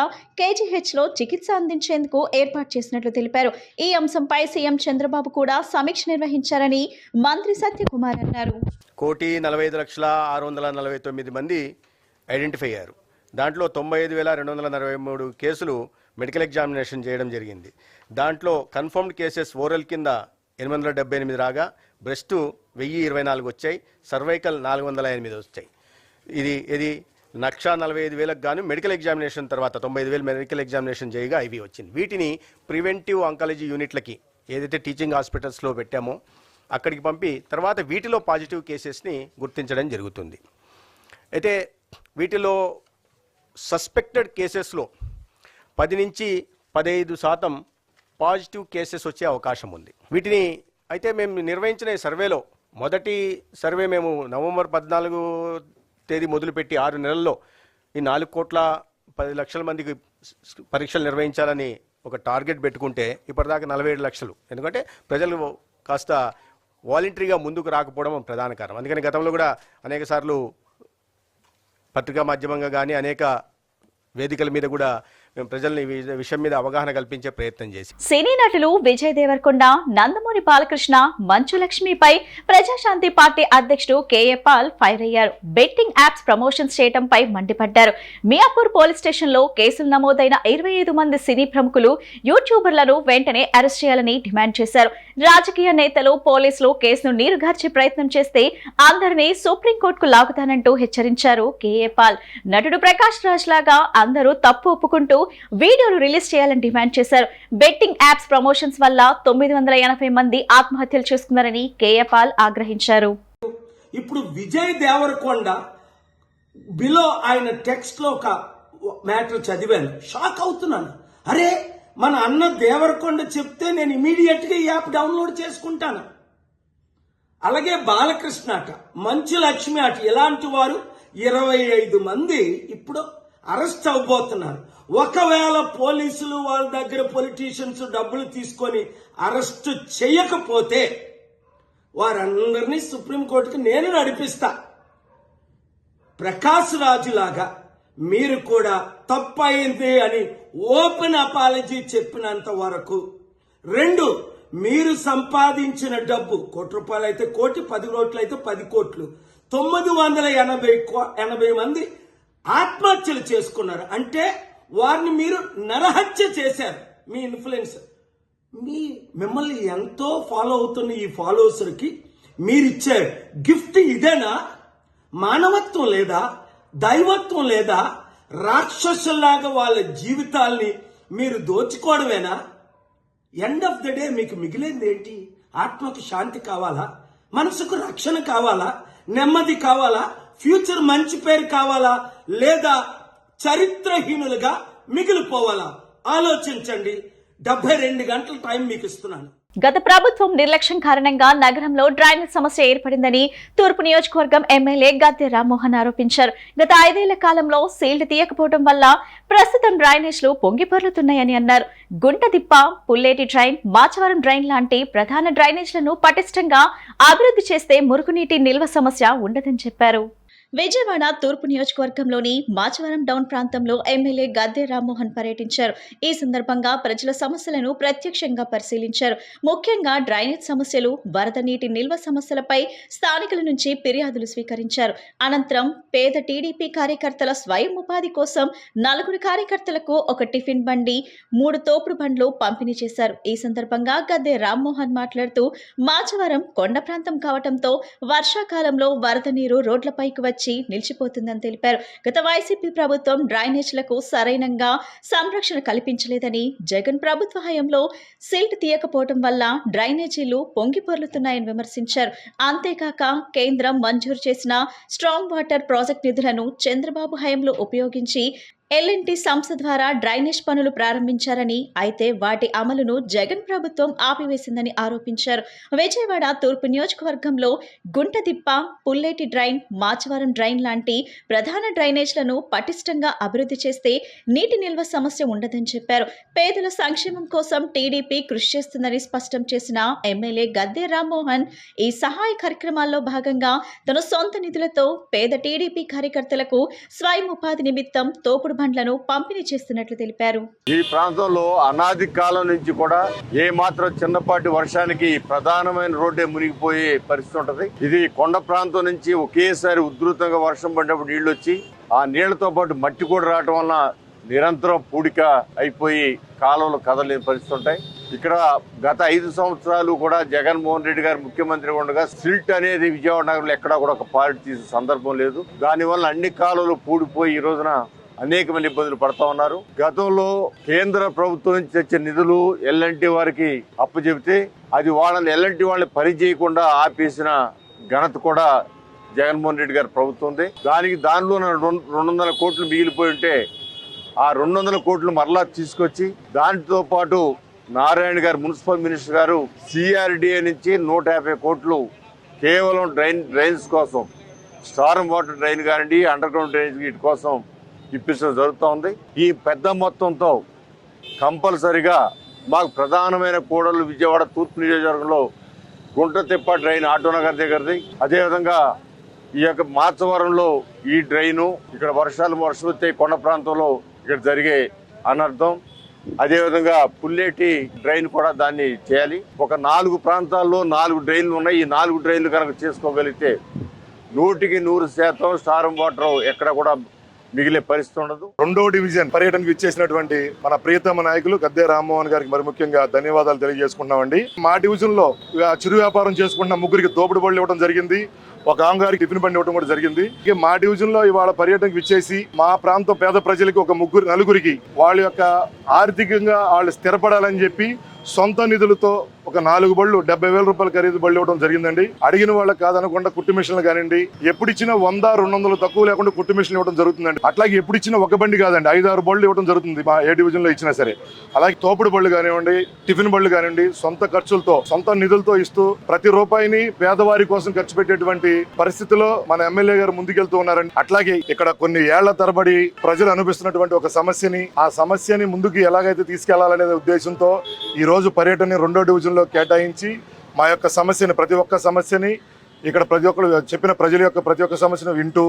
కేజీహెచ్లో చికిత్స అందించేందుకు ఏర్పాటు చేసినట్లు తెలిపారు. ఈ అంశంపై సీఎం చంద్రబాబు కూడా సమీక్ష నిర్వహించారని మంత్రి సత్యకుమార్ అన్నారు. 1,45,649 మంది ఐడెంటిఫై అయ్యారు. దాంట్లో 95,243 కేసులు మెడికల్ ఎగ్జామినేషన్ చేయడం జరిగింది. దాంట్లో కన్ఫర్మ్డ్ కేసెస్ ఓరల్ కింద 878 రాగా, బ్రెస్ట్ 1024 వచ్చాయి, సర్వైకల్ 408 వచ్చాయి. ఇది 1,45,000 గాను మెడికల్ ఎగ్జామినేషన్ తర్వాత 95,000 మెడికల్ ఎగ్జామినేషన్ చేయగా ఇవి వచ్చింది. వీటిని ప్రివెంటివ్ ఆంకాలజీ యూనిట్లకి ఏదైతే టీచింగ్ హాస్పిటల్స్లో పెట్టామో అక్కడికి పంపి తర్వాత వీటిలో పాజిటివ్ కేసెస్ని గుర్తించడం జరుగుతుంది. అయితే వీటిలో సస్పెక్టెడ్ కేసెస్లో 10 నుంచి 15% పాజిటివ్ కేసెస్ వచ్చే అవకాశం ఉంది. వీటిని అయితే మేము నిర్వహించిన సర్వేలో మొదటి సర్వే మేము నవంబర్ 14 తేదీ మొదలుపెట్టి 6 నెలల్లో ఈ 4,10,00,000 మందికి పరీక్షలు నిర్వహించాలని ఒక టార్గెట్ పెట్టుకుంటే ఇప్పటిదాకా 47 లక్షలు. ఎందుకంటే ప్రజలు కాస్త వాలంటరీగా ముందుకు రాకపోవడం ప్రధాన కారణం. అందుకని గతంలో కూడా అనేక సార్లు పత్రికా మాధ్యమంగా కానీ అనేక వేదికల మీద కూడా మేము ప్రజల్ని విషయం మీద అవగాహన కల్పించే ప్రయత్నం చేసి సినీ నటులు విజయ్ దేవరకొండ, నందమూరి బాలకృష్ణ, మంచు లక్ష్మిపై ప్రజాశాంతి పార్టీ అధ్యక్షుడు కేఏ పాల్ ఫైర్ అయ్యారు. బెట్టింగ్ యాప్స్ ప్రమోషన్స్ చేయడంపై మండిపడ్డారు. మియాపూర్ పోలీస్ స్టేషన్లో కేసులు నమోదైన 25 మంది సినీ ప్రముఖులు, యూట్యూబర్లను వెంటనే అరెస్ట్ చేయాలని డిమాండ్ చేశారు. రాజకీయ నేతలు, పోలీసులు కేసును నీరుగార్చే ప్రయత్నం చేస్తే అందరినీ సుప్రీంకోర్టుకు లాగుతానంటూ హెచ్చరించారు కేఏ పాల్. నటుడు ప్రకాష్ రాజ్ లాగా అందరూ తప్పు ఒప్పుకుంటూ వీడియోలు రిలీజ్ చేయాలని డిమాండ్ చేశారు. బెట్టింగ్ యాప్స్ ప్రమోషన్స్ వల్ల 980 మంది ఆత్మహత్యలు చేసుకున్నారని కేఏ పాల్ ఆగ్రహించారు. ఇప్పుడు విజయ్ దేవరకొండ బిలో ఆయన టెక్స్ట్ లో ఒక మ్యాటర్ చదివాను, షాక్ అవుతున్నాను. అరే, మన అన్న దేవరకొండ చెప్తే నేను ఇమీడియట్ గా ఈ యాప్ డౌన్లోడ్ చేసుకుంటాను. అలాగే బాలకృష్ణ అట, మంచు లక్ష్మి అట, ఇలాంటి వారు 25 మంది ఇప్పుడు అరెస్ట్ అవ్వబోతున్నారు. ఒకవేళ పోలీసులు వాళ్ళ దగ్గర పొలిటీషియన్స్ డబ్బులు తీసుకొని అరెస్ట్ చేయకపోతే వారందరినీ సుప్రీంకోర్టుకి నేను నడిపిస్తా. ప్రకాష్ రాజు లాగా మీరు కూడా తప్పయింది అని ఓపెన్ అపాలజీ చెప్పినంత వరకు, 2 మీరు సంపాదించిన డబ్బు ₹1 అయితే 1 కోటి, 10 కోట్లు అయితే 10 కోట్లు, 980 మంది ఆత్మహత్యలు చేసుకున్నారు. అంటే వారిని మీరు నరహత్య చేశారు. మీ ఇన్ఫ్లుయెన్స్, మిమ్మల్ని ఎంతో ఫాలో అవుతున్న ఈ ఫాలోవర్స్కి మీరిచ్చే గిఫ్ట్ ఇదేనా? మానవత్వం లేదా? దైవత్వం లేదా? రాక్షసుల్లాగా వాళ్ళ జీవితాల్ని మీరు దోచుకోవడమేనా? ఎండ్ ఆఫ్ ద డే మీకు మిగిలింది ఏంటి? ఆత్మకు శాంతి కావాలా? మనసుకు రక్షణ కావాలా? నెమ్మది కావాలా? ఫ్యూచర్ మంచి పేరు కావాలా? లేదా చరిత్రహీనులుగా మిగిలిపోవాలా? ఆలోచించండి. 72 గంటల టైం మీకు ఇస్తున్నాను. గత ప్రభుత్వం నిర్లక్ష్యం కారణంగా నగరంలో డ్రైనేజ్ సమస్య ఏర్పడిందని తూర్పు నియోజకవర్గం ఎమ్మెల్యే గద్దె రామ్మోహన్ ఆరోపించారు. గత 5 ఏళ్ల కాలంలో సీల్డ్ తీయకపోవడం వల్ల ప్రస్తుతం డ్రైనేజ్లు పొంగిపొర్లుతున్నాయని అన్నారు. గుంటదిప్ప, పుల్లేటి డ్రైన్, మాచవరం డ్రైన్ లాంటి ప్రధాన డ్రైనేజ్లను పటిష్టంగా అభివృద్ధి చేస్తే మురుగునీటి నిల్వ సమస్య ఉండదని చెప్పారు. విజయవాడ తూర్పు నియోజకవర్గంలోని మాచవరం డౌన్ ప్రాంతంలో ఎమ్మెల్యే గద్దె రామ్మోహన్ పర్యటించారు. ఈ సందర్భంగా ప్రజల సమస్యలను ప్రత్యక్షంగా పరిశీలించారు. ముఖ్యంగా డ్రైనేజ్ సమస్యలు, వరద నీటి నిల్వ సమస్యలపై స్థానికుల నుంచి ఫిర్యాదులు స్వీకరించారు. అనంతరం పేద టీడీపీ కార్యకర్తల స్వయం ఉపాధి కోసం 4 కార్యకర్తలకు ఒక టిఫిన్ బండి, 3 తోపుడు బండ్లు పంపిణీ చేశారు. ఈ సందర్భంగా గద్దె రామ్మోహన్ మాట్లాడుతూ, మాచవరం కొండ ప్రాంతం కావడంతో వర్షాకాలంలో వరద నీరు రోడ్లపైకి వచ్చి నిలిచిపోతుందని తెలిపారు. గత వైసీపీ ప్రభుత్వం డ్రైనేజ్లకు సరైనంగా సంరక్షణ కల్పించలేదని, జగన్ ప్రభుత్వ హయాంలో సిల్ట్ తీయకపోవడం వల్ల డ్రైనేజీలు పొంగిపొర్లుతున్నాయని విమర్శించారు. అంతేకాక కేంద్రం మంజూరు చేసిన స్ట్రాంగ్ వాటర్ ప్రాజెక్ట్ నిధులను చంద్రబాబు హయాంలో ఉపయోగించి ఎల్ఎన్టీ సంస్థ ద్వారా డ్రైనేజ్ పనులు ప్రారంభించారని, అయితే వాటి అమలును జగన్ ప్రభుత్వం ఆపివేసిందని ఆరోపించారు. విజయవాడ తూర్పు నియోజకవర్గంలో గుంటదిప్ప, పుల్లేటి డ్రైన్, మాచవరం డ్రైన్ లాంటి ప్రధాన డ్రైనేజ్లను పటిష్టంగా అభివృద్ధి చేస్తే నీటి నిల్వ సమస్య ఉండదని చెప్పారు. పేదల సంక్షేమం కోసం టీడీపీ కృషి చేస్తుందని స్పష్టం చేసిన ఎమ్మెల్యే గద్దె రామ్మోహన్ ఈ సహాయ కార్యక్రమాల్లో భాగంగా తన సొంత నిధులతో పేద టీడీపీ కార్యకర్తలకు స్వయం ఉపాధి నిమిత్తం తోపుడు బండ్లను పంపిణీ చేస్తున్నట్లు తెలిపారు. ఈ ప్రాంతంలో అనాది కాలం నుంచి కూడా ఏ మాత్రం చిన్నపాటి వర్షానికి ప్రధానమైన రోడ్డే మునిగిపోయే పరిస్థితి ఉంటది. ఇది కొండ ప్రాంతం నుంచి ఒకేసారి ఉధృతంగా వర్షం పడినప్పుడు నీళ్లు వచ్చి ఆ నీళ్లతో పాటు మట్టి కూడా రావటం వలన నిరంతరం పూడిక అయిపోయి కాలువలు కదలేని పరిస్థితి ఉంటాయి. ఇక్కడ గత 5 సంవత్సరాలు కూడా జగన్మోహన్ రెడ్డి గారు ముఖ్యమంత్రి ఉండగా సిల్ట్ అనేది విజయవాడ నగరంలో ఎక్కడా కూడా ఒక పార్టీ తీసే సందర్భం లేదు. దానివల్ల అన్ని కాలువలు పూడిపోయి ఈ రోజున అనేకమైన ఇబ్బందులు పడతా ఉన్నారు. గతంలో కేంద్ర ప్రభుత్వం నుంచి తెచ్చే నిధులు ఎల్ఎన్టీ వారికి అప్పచెబితే అది వాళ్ళని ఎల్ఎన్టీ వాళ్ళని పని చేయకుండా ఆపేసిన ఘనత కూడా జగన్మోహన్ రెడ్డి గారి ప్రభుత్వం ఉంది. దానిలో 200 కోట్లు మిగిలిపోయి ఉంటే ఆ 200 కోట్లు మరలా తీసుకొచ్చి దానితో పాటు నారాయణ గారు మున్సిపల్ మినిస్టర్ గారు సిఆర్డిఏ నుంచి 150 కోట్లు కేవలం డ్రైన్స్ కోసం, స్టార్మ్ వాటర్ డ్రైన్ కానివ్వండి, అండర్ గ్రౌండ్ డ్రైనేజ్ వీటి కోసం ఇప్పించడం జరుగుతూ ఉంది. ఈ పెద్ద మొత్తంతో కంపల్సరిగా మాకు ప్రధానమైన కూడలు విజయవాడ తూర్పు నియోజకవర్గంలో గుంటతిప్ప డ్రైన్ ఆటోనగర్ దగ్గరది, అదేవిధంగా ఈ యొక్క మాచవరంలో ఈ డ్రైను, ఇక్కడ వర్షం వస్తే కొండ ప్రాంతంలో ఇక్కడ జరిగే అనర్థం, అదేవిధంగా పుల్లేటి డ్రైన్ కూడా దాన్ని చేయాలి. ఒక 4 ప్రాంతాల్లో 4 డ్రైన్లు ఉన్నాయి. ఈ 4 డ్రైన్లు కనుక చేసుకోగలిగితే 100% స్టార్మ్ వాటర్ ఎక్కడ కూడా మిగిలే పరిస్థితి ఉండదు. 2వ డివిజన్ పర్యటనకు ఇచ్చేసినటువంటి మన ప్రియతమ నాయకులు గద్దె రామ్మోహన్ గారికి మరి ముఖ్యంగా ధన్యవాదాలు తెలియజేసుకుంటున్నామండి. మా డివిజన్ లో చిరు వ్యాపారం చేసుకుంటున్న 3 తోపుడు బళ్ళు ఇవ్వడం జరిగింది. ఒక ఆంగారికి టిఫిన్ బండి ఇవ్వడం కూడా జరిగింది. మా డివిజన్ లో ఇవాళ పర్యటనకు ఇచ్చేసి మా ప్రాంతం పేద ప్రజలకి ఒక 4 వాళ్ళ యొక్క ఆర్థికంగా వాళ్ళు స్థిరపడాలని చెప్పి సొంత నిధులతో ఒక 4 బళ్ళు 70,000 రూపాయలు ఖరీదు బళ్ళు ఇవ్వడం జరిగిందండి. అడిగిన వాళ్ళకి కాదనకుండా కుట్టు మిషన్లు కానివ్వండి, ఎప్పుడు ఇచ్చినా 100-200 తక్కువ లేకుండా కుట్టు మిషన్లు ఇవ్వడం జరుగుతుందండి. అట్లాగే ఎప్పుడు ఇచ్చినా ఒక బండి కాదండి, 5-6 బళ్ళు ఇవ్వడం జరుగుతుంది మా ఏ డివిజన్ లో ఇచ్చినా సరే. అలాగే తోపుడు బళ్ళు కానివ్వండి, టిఫిన్ బళ్ళు కానివ్వండి, సొంత ఖర్చులతో సొంత నిధులతో ఇస్తూ ప్రతి రూపాయిని పేదవారి కోసం ఖర్చు పెట్టేటువంటి పరిస్థితిలో మన ఎమ్మెల్యే గారు ముందుకెళ్తూ ఉన్నారండి. అట్లాగే ఇక్కడ కొన్ని ఏళ్ల తరబడి ప్రజలు అనుభవిస్తున్నటువంటి ఒక సమస్యని, ఆ సమస్యని ముందుకు ఎలాగైతే తీసుకెళ్లాలనే ఉద్దేశంతో ఈ రోజు పర్యటన 2వ డివిజన్ లో కేటాయించి మా యొక్క సమస్యని, ప్రతి ఒక్క సమస్యని ఇక్కడ ప్రతి ఒక్కరు చెప్పిన ప్రజల యొక్క ప్రతి ఒక్క సమస్యను వింటూ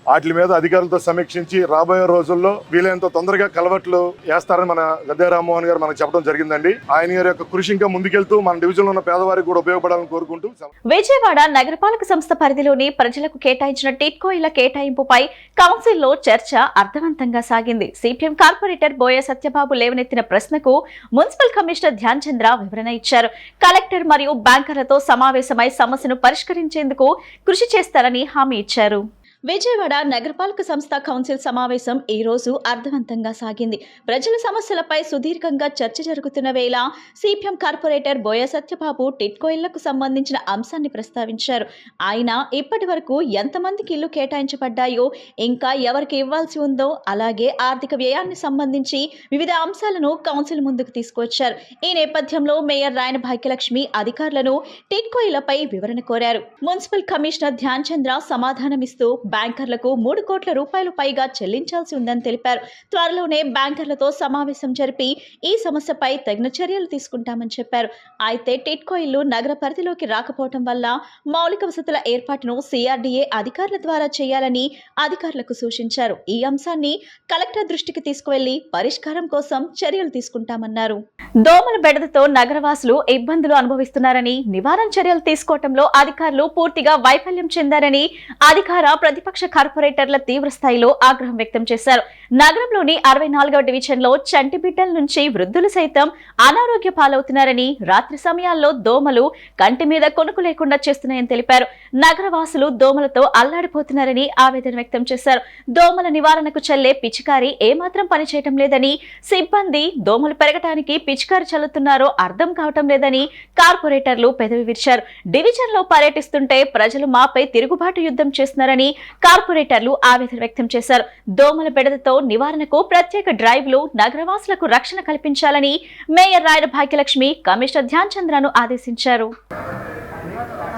వాటి మీద అధికారులతో సమీక్షించి రాబోయే రోజుల్లో వీలైనంత తొందరగా కలవట్లు వేస్తారని మన గద్దె రామ్మోహన్ గారు మనకు చెప్పడం జరిగిందండి. ఆయన గారి యొక్క కృషి ఇంకా ముందుకెళ్తూ మన డివిజన్ లో ఉన్న పేదవారికి కూడా ఉపయోగపడాలని కోరుకుంటూ. విజయవాడ నగరపాలక సంస్థ పరిధిలోని ప్రజలకు కేటాయించిన టిట్కో ఇళ్ల కేటాయింపుపై కౌన్సిల్లో చర్చ అర్థవంతంగా సాగింది. సిపిఎం కార్పొరేటర్ బోయ సత్యబాబు లేవనెత్తిన ప్రశ్నకు మున్సిపల్ కమిషనర్ ధ్యాన్ చంద్ర వివరణ ఇచ్చారు. కలెక్టర్ మరియు బ్యాంకర్లతో సమావేశమై సమస్యను పరిష్కరించేందుకు కృషి చేస్తారని హామీ ఇచ్చారు. విజయవాడ నగరపాలక సంస్థ కౌన్సిల్ సమావేశం ఈ రోజు అర్థవంతంగా సాగింది. ప్రజల సమస్యలపై సుదీర్ఘంగా చర్చ జరుగుతున్న వేళ సిపిఎం కార్పొరేటర్ బోయ సత్యబాబు టిట్కో ఇళ్లకు సంబంధించిన అంశాన్ని ప్రస్తావించారు. ఆయన ఇప్పటి వరకు ఎంతమందికి ఇల్లు కేటాయించబడ్డాయో, ఇంకా ఎవరికి ఇవ్వాల్సి ఉందో, అలాగే ఆర్థిక వ్యయాన్ని సంబంధించి వివిధ అంశాలను కౌన్సిల్ ముందుకు తీసుకొచ్చారు. ఈ నేపథ్యంలో మేయర్ రాయన భాగ్యలక్ష్మి అధికారులను టిట్కో ఇళ్లపై వివరణ కోరారు. మున్సిపల్ కమిషనర్ ధ్యాన్ చంద్ర సమాధానమిస్తూ బ్యాంకర్లకు 3 కోట్ల రూపాయలు పైగా చెల్లించాల్సి ఉందని తెలిపారు. త్వరలోనే బ్యాంకర్లతో సమావేశం జరిపి ఈ సమస్యపై తగిన చర్యలు తీసుకుంటామని చెప్పారు. అయితే టిట్కో ఇల్లు నగర పరిధిలోకి రాకపోవడం వల్ల మౌలిక వసతుల ఏర్పాటును సిఆర్డిఏ అధికారుల ద్వారా చేయాలని అధికారులకు సూచించారు. ఈ అంశాన్ని కలెక్టర్ దృష్టికి తీసుకువెళ్లి పరిష్కారం కోసం చర్యలు తీసుకుంటామన్నారు. దోమల బెడదతో నగరవాసులు ఇబ్బందులు అనుభవిస్తున్నారని, నివారణ చర్యలు తీసుకోవడంలో అధికారులు పూర్తిగా వైఫల్యం చెందారని అధికార ప్రతిపక్ష కార్పొరేటర్ల తీవ్ర స్థాయిలో ఆగ్రహం వ్యక్తం చేశారు. నగరంలోని 64వ డివిజన్లో చంటి బిడ్డల నుంచి వృద్ధులు సైతం అనారోగ్య పాలవుతున్నారని, రాత్రి సమయాల్లో దోమలు కంటి మీద కొనుకు లేకుండా చేస్తున్నాయని తెలిపారు. నగరవాసులు దోమలతో అల్లాడిపోతున్నారని ఆవేదన వ్యక్తం చేశారు. దోమల నివారణకు చల్లే పిచికారి ఏమాత్రం పనిచేయటం లేదని, సిబ్బంది దోమలు పెరగటానికి పిచికారి చల్లుతున్నారో అర్థం కావటం లేదని కార్పొరేటర్లు పెదవి విరిచారు. డివిజన్లో పర్యటిస్తుంటే ప్రజలు మాపై తిరుగుబాటు యుద్ధం చేస్తున్నారని, కార్పొరేటర్లు ఆవేదన వ్యక్తం చేశారు. దోమల బెడదతో నివారణకు ప్రత్యేక డ్రైవ్లు నగరవాసులకు రక్షణ కల్పించాలని మేయర్ రాయల భాగ్యలక్ష్మి కమిషనర్ ధ్యాన్ చంద్రను ఆదేశించారు.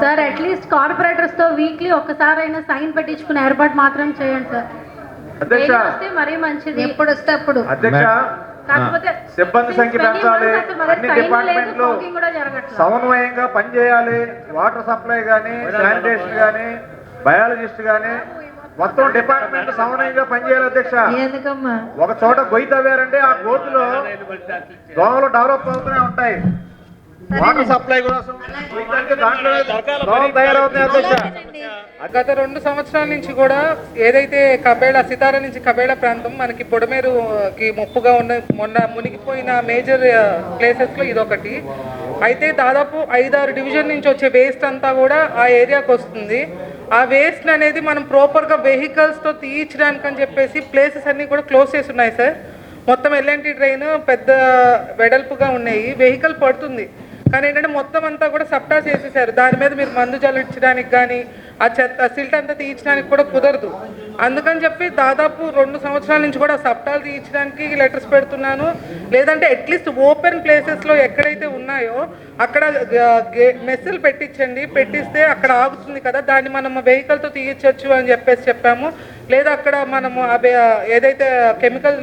సార్ అట్లీస్ట్ కార్పొరేటర్స్ తో వీక్లీ ఒక్కసారైనా సైన్ పెట్టించుకునే ఏర్పాటు మాత్రం చేయండి సార్. అధ్యక్ష వస్తే మరీ మంచిది, ఎప్పుడు వస్తే అప్పుడు. అధ్యక్ష కాకపోతే సిబ్బంది సంఖ్య పెంచాలి, అన్ని డిపార్ట్మెంట్లు సమన్వయంగా పనిచేయాలి. వాటర్ సప్లై కానీ, శానిటేషన్ కానీ, బయాలజిస్ట్ కానీ మొత్తం డిపార్ట్మెంట్ సమన్వయంగా పనిచేయాలి. అధ్యక్ష ఒక చోట గొయ్యి తవ్వారంటే ఆ గోతులో దోమలు డెవలప్ అవుతూనే ఉంటాయి. వాటర్ సప్లై కోసం తయారవుతున్నాయి. అధ్యక్ష గత 2 సంవత్సరాల నుంచి కూడా ఏదైతే సితారా నుంచి కబేళ ప్రాంతం మనకి పొడమేరుకి ముప్పుగా మొన్న మునిగిపోయిన మేజర్ ప్లేసెస్లో ఇదొకటి. అయితే దాదాపు 5-6 డివిజన్ నుంచి వచ్చే వేస్ట్ అంతా కూడా ఆ ఏరియాకి వస్తుంది. ఆ వేస్ట్ అనేది మనం ప్రాపర్గా వెహికల్స్తో తీయించడానికి అని చెప్పేసి ప్లేసెస్ అన్నీ కూడా క్లోజ్ చేసి ఉన్నాయి సార్. మొత్తం ఎల్ఎన్టీ డ్రైన్ పెద్ద వెడల్పుగా ఉన్నాయి, వెహికల్ పడుతుంది. కానీ ఏంటంటే మొత్తం అంతా కూడా సప్టా చేసేసారు. దాని మీద మీరు మందు జల్లించడానికి కానీ ఆ సిల్ట్ అంతా తీయించడానికి కూడా కుదరదు. అందుకని చెప్పి దాదాపు 2 సంవత్సరాల నుంచి కూడా సప్టాలు తీయించడానికి లెటర్స్ పెడుతున్నాను. లేదంటే అట్లీస్ట్ ఓపెన్ ప్లేసెస్లో ఎక్కడైతే ఉన్నాయో అక్కడ మెస్సులు పెట్టించండి, పెట్టిస్తే అక్కడ ఆగుతుంది కదా, దాన్ని మనం వెహికల్తో తీయించవచ్చు అని చెప్పాము. లేదా అక్కడ మనము ఏదైతే కెమికల్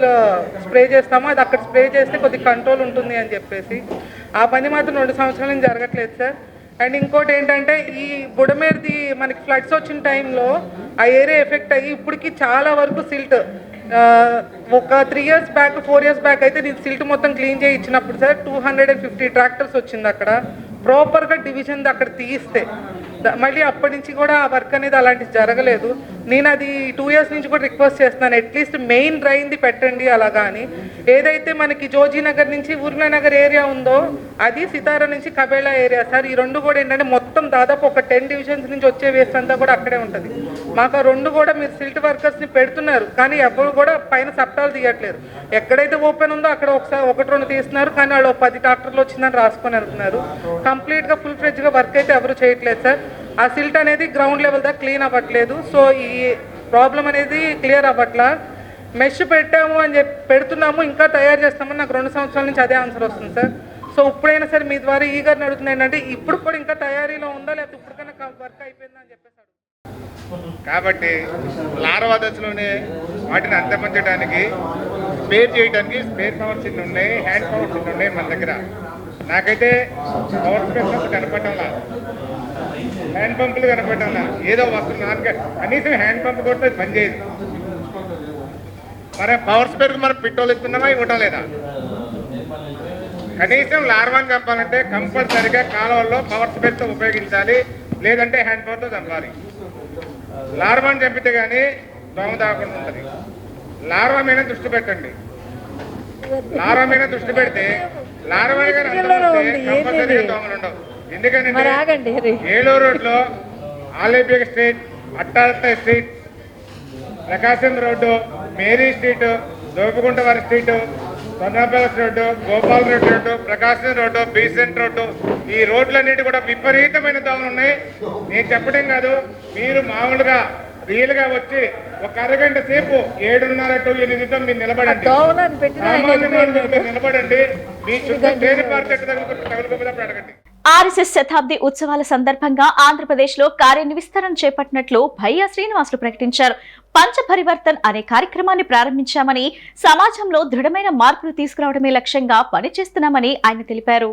స్ప్రే చేస్తామో అది అక్కడ స్ప్రే చేస్తే కొద్దిగా కంట్రోల్ ఉంటుంది అని చెప్పేసి ఆ పని మాత్రం 2 సంవత్సరాల నుంచి జరగట్లేదు సార్. అండ్ ఇంకోటి ఏంటంటే ఈ బుడమేరుది మనకి ఫ్లడ్స్ వచ్చిన టైంలో ఆ ఏరియా ఎఫెక్ట్ అయ్యి ఇప్పటికి చాలా వరకు సిల్ట్ ఒక 3 years బ్యాక్ 4 years బ్యాక్ అయితే నేను సిల్ట్ మొత్తం క్లీన్ చేయి ఇచ్చినప్పుడు సార్ 250 ట్రాక్టర్స్ వచ్చింది. అక్కడ ప్రాపర్గా డివిజన్ అక్కడ తీయిస్తే మళ్ళీ అప్పటి నుంచి కూడా ఆ వర్క్ అనేది అలాంటిది జరగలేదు. నేను అది 2 years నుంచి కూడా రిక్వెస్ట్ చేస్తున్నాను, అట్లీస్ట్ మెయిన్ డ్రైన్ది పెట్టండి అలాగా అని. ఏదైతే మనకి జోజీనగర్ నుంచి ఊర్మిళానగర్ ఏరియా ఉందో అది సితారా నుంచి కబేళా ఏరియా సార్. ఈ 2 కూడా ఏంటంటే మొత్తం దాదాపు ఒక 10 డివిజన్స్ నుంచి వచ్చే వేస్ట్ అంతా కూడా అక్కడే ఉంటుంది. మాకు ఆ 2 కూడా మీరు సిల్ట్ వర్కర్స్ని పెడుతున్నారు కానీ ఎవరు కూడా పైన సప్టాలు తీయట్లేదు. ఎక్కడైతే ఓపెన్ ఉందో అక్కడ ఒకసారి 1-2 తీస్తున్నారు కానీ వాళ్ళు 10 ట్రాక్టర్లు వచ్చిందని రాసుకొని వెళ్తున్నారు. కంప్లీట్గా ఫుల్ ఫ్లెడ్జ్గా వర్క్ అయితే ఎవరు చేయట్లేదు సార్. ఆ సిల్ట్ అనేది గ్రౌండ్ లెవెల్ దాకా క్లీన్ అవ్వట్లేదు. సో ఈ ప్రాబ్లం అనేది క్లియర్ అవ్వట్లా. మెష్ పెట్టాము అని పెడుతున్నాము, ఇంకా తయారు చేస్తామని నాకు 2 సంవత్సరాల నుంచి అదే ఆన్సర్ వస్తుంది సార్. సో ఇప్పుడైనా సరే మీ ద్వారా ఈగర్ని అడుగుతుంది ఏంటంటే ఇప్పుడు కూడా ఇంకా తయారీలో ఉందా లేకపోతే ఇప్పటికైనా వర్క్ అయిపోయిందా అని చెప్పేసి. కాబట్టి లార్వా దశలోనే వాటిని అంతమంచడానికి స్పేర్ చేయడానికి స్పేర్ పవర్స్ ఇన్ని ఉన్నాయి, హ్యాండ్ పవర్స్ ఇన్ని ఉన్నాయి మన దగ్గర. నాకైతే పవర్ స్పేర్ కనపడంలా, హ్యాండ్ పంపులు కనపడంలా. ఏదో వస్తుంది కనీసం హ్యాండ్ పంప్ కొడితే పనిచేయదు. మరి పవర్ స్పేర్కి మనం పెట్రోల్ ఇస్తున్నామా ఇవ్వటం లేదా? కనీసం లార్వాని చంపాలంటే కంపల్సరిగా కాలువల్లో పవర్ స్పేర్తో ఉపయోగించాలి, లేదంటే హ్యాండ్ పవర్తో చంపాలి. లార్వాని చంపితే కానీ దోమ తాగకుండా ఉంటుంది. లార్వా మీద దృష్టి పెట్టండి. లార్వా మీద దృష్టి పెడితే లార్వా కంపల్సరీగా దోమలు ఉండవు. ఎందుకంటే ఏలూరు రోడ్లో ఆలేపిక స్ట్రీట్, అట్టారట్ట street, Prakasam road, Mary street, దోపగుంటవారి street, Sonnapalli road, Gopal road, Prakasam road, Besant road, ఈ రోడ్లన్నిటి కూడా విపరీతమైన దోమలు ఉన్నాయి. నేను చెప్పడం కాదు, మీరు మామూలుగా రియల్గా వచ్చి ఒక అరగంట సేపు 7:30 to 8 మీరు నిలబడండి. నిలబడండి, మీ చుట్టూ తేనె పార్కెట్ తగులుకోకపోతే అడగండి. ఆర్ఎస్ఎస్ శతాబ్ది ఉత్సవాల సందర్భంగా ఆంధ్రప్రదేశ్లో కార్యనివిస్తరణ చేపట్టినట్లు భయ్యా శ్రీనివాసులు ప్రకటించారు. పంచపరివర్తన్ అనే కార్యక్రమాన్ని ప్రారంభించామని, సమాజంలో దృఢమైన మార్పులు తీసుకురావడమే లక్ష్యంగా పనిచేస్తున్నామని ఆయన తెలిపారు.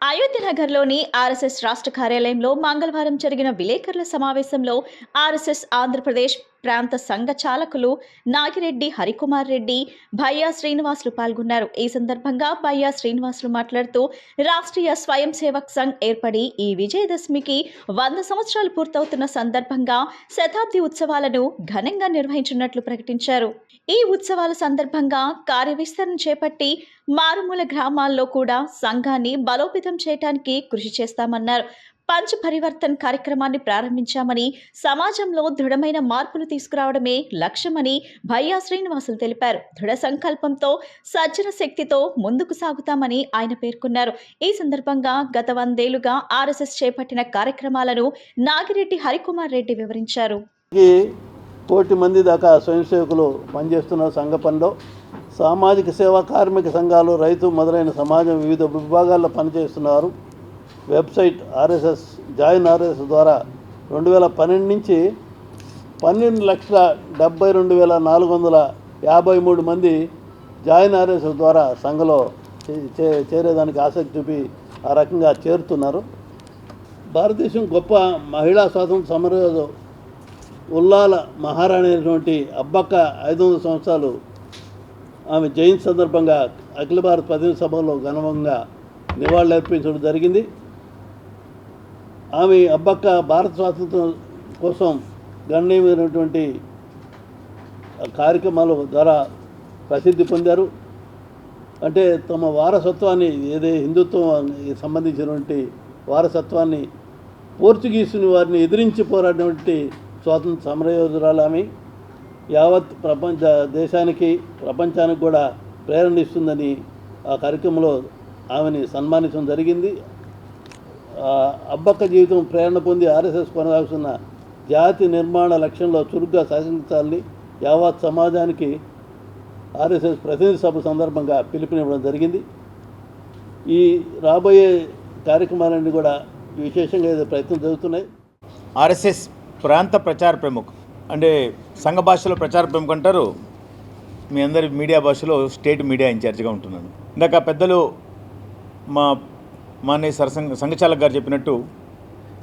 అయోధ్యనగర్లోని ఆర్ఎస్ఎస్ రాష్ట్ర కార్యాలయంలో మంగళవారం జరిగిన విలేకరుల సమావేశంలో ఆర్ఎస్ఎస్ ఆంధ్రప్రదేశ్ ప్రాంత సంఘ చాలకులు నాగిరెడ్డి హరికుమార్ రెడ్డి, భయ్యా శ్రీనివాసులు పాల్గొన్నారు. ఈ సందర్భంగా భయ్యా శ్రీనివాసులు మాట్లాడుతూ రాష్ట్రీయ స్వయం సేవక్ సంఘ్ ఏర్పడి ఈ విజయదశమికి 100 సంవత్సరాలు పూర్తవుతున్న సందర్భంగా శతాబ్ది ఉత్సవాలను ఘనంగా నిర్వహించినట్లు ప్రకటించారు. ఈ ఉత్సవాల సందర్భంగా కార్యవిస్తరణ చేపట్టి మారుమూల గ్రామాల్లో కూడా సంఘాన్ని బలోపేతం చేయడానికి కృషి చేస్తామన్నారు. పంచ పరివర్తన్ కార్యక్రమాన్ని ప్రారంభించామని, సమాజంలో దృఢమైన మార్పులు తీసుకురావడమే లక్ష్యమని భయ్యా శ్రీనివాసులు తెలిపారు. దృఢ సంకల్పంతో, సజ్జన శక్తితో ముందుకు సాగుతామని ఆయన పేర్కొన్నారు. ఈ సందర్భంగా గత 100 ఏళ్లుగా ఆర్ఎస్ఎస్ చేపట్టిన కార్యక్రమాలను నాగిరెడ్డి హరికుమార్ రెడ్డి వివరించారు. 1 కోటి మంది దాకా స్వయం సేవకులు పనిచేస్తున్నారు సంఘ పనిలో. సామాజిక సేవా కార్మిక సంఘాలు, రైతు మొదలైన సమాజం వివిధ విభాగాల్లో పనిచేస్తున్నారు. వెబ్సైట్ ఆర్ఎస్ఎస్ జాయిన్ ఆర్ఎస్ఎస్ ద్వారా 2012 నుంచి 12,72,453 మంది జాయిన్ ఆర్ఎస్ఎస్ ద్వారా సంఘంలో చేరేదానికి ఆసక్తి చూపి ఆ రకంగా చేరుతున్నారు. భారతదేశం గొప్ప మహిళా స్వాతంత్ర సమరయోధు ఉల్లాల మహారాణి అయినటువంటి అబ్బక్క 500 సంవత్సరాలు ఆమె జయంతి సందర్భంగా అఖిల భారత ప్రతినిధి సభలో ఘనంగా నివాళులర్పించడం జరిగింది. ఆమె అబ్బక్క భారత స్వాతంత్రం కోసం గణనీయమైనటువంటి కార్యక్రమాల ద్వారా ప్రసిద్ధి పొందారు. అంటే తమ వారసత్వాన్ని హిందుత్వానికి సంబంధించినటువంటి వారసత్వాన్ని పోర్చుగీసుని వారిని ఎదిరించి పోరాడినటువంటి స్వాతంత్ర సమరయోధురాలు ఆమె. యావత్ ప్రపంచానికి కూడా ప్రేరణ ఇస్తుందని ఆ కార్యక్రమంలో ఆమెని సన్మానించడం జరిగింది. అబ్బక్క జీవితం ప్రేరణ పొంది ఆర్ఎస్ఎస్ కొనసాగుతున్న జాతి నిర్మాణ లక్ష్యంలో చురుగ్గా సహకరించాలని యావత్ సమాజానికి ఆర్ఎస్ఎస్ ప్రతినిధి సభ సందర్భంగా పిలుపునివ్వడం జరిగింది. ఈ రాబోయే కార్యక్రమాలన్నీ కూడా విశేషంగా ప్రయత్నం జరుగుతున్నాయి. ఆర్ఎస్ఎస్ ప్రాంత ప్రచార ప్రముఖ్ అంటే సంఘ భాషలో ప్రచార ప్రముఖ్ అంటారు, మీ అందరి మీడియా భాషలో స్టేట్ మీడియా ఇన్ఛార్జిగా ఉంటున్నాను. ఇందాక పెద్దలు మాన్య సంఘచాలక్ గారు చెప్పినట్టు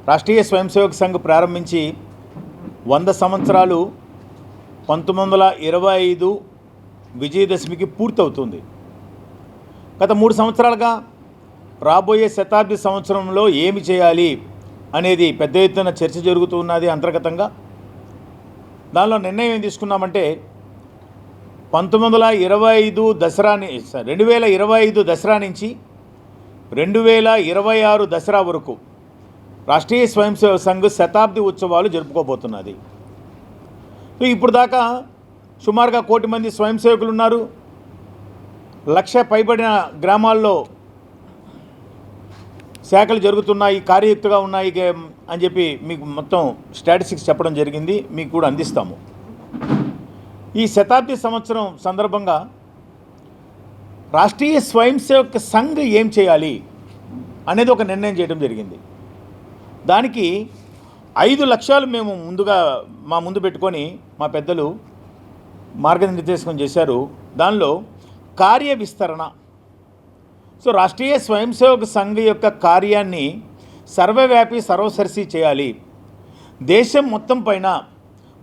రాష్ట్రీయ స్వయం సేవక్ సంఘ్ ప్రారంభించి 100 సంవత్సరాలు 1925 విజయదశమికి పూర్తవుతుంది. గత 3 సంవత్సరాలుగా రాబోయే శతాబ్ది సంవత్సరంలో ఏమి చేయాలి అనేది పెద్ద ఎత్తున చర్చ జరుగుతూ ఉన్నది అంతర్గతంగా. దానిలో నిర్ణయం ఏం తీసుకున్నామంటే 2025 దసరా నుంచి 2026 దసరా వరకు రాష్ట్రీయ స్వయం సేవక్ సంఘ్ శతాబ్ది ఉత్సవాలు జరుపుకోబోతున్నది. ఇప్పుడు దాకా సుమారుగా 1 కోటి మంది స్వయం సేవకులు ఉన్నారు. 1,00,000 పైబడిన గ్రామాల్లో శాఖలు జరుగుతున్నాయి, కార్యయుక్తగా ఉన్నాయి అని చెప్పి మీకు మొత్తం స్టాటిస్టిక్స్ చెప్పడం జరిగింది, మీకు కూడా అందిస్తాము. ఈ శతాబ్ది సంవత్సరం సందర్భంగా రాష్ట్రీయ స్వయం సేవక్ సంఘ్ ఏం చేయాలి అనేది ఒక నిర్ణయం చేయడం జరిగింది. దానికి 5 లక్ష్యాలు మేము ముందు పెట్టుకొని మా పెద్దలు మార్గనిర్దేశం చేశారు. దానిలో కార్య విస్తరణ. సో రాష్ట్రీయ స్వయం సేవక్ సంఘ్ యొక్క కార్యాన్ని సర్వవ్యాపి సర్వసర్సి చేయాలి. దేశం మొత్తం పైన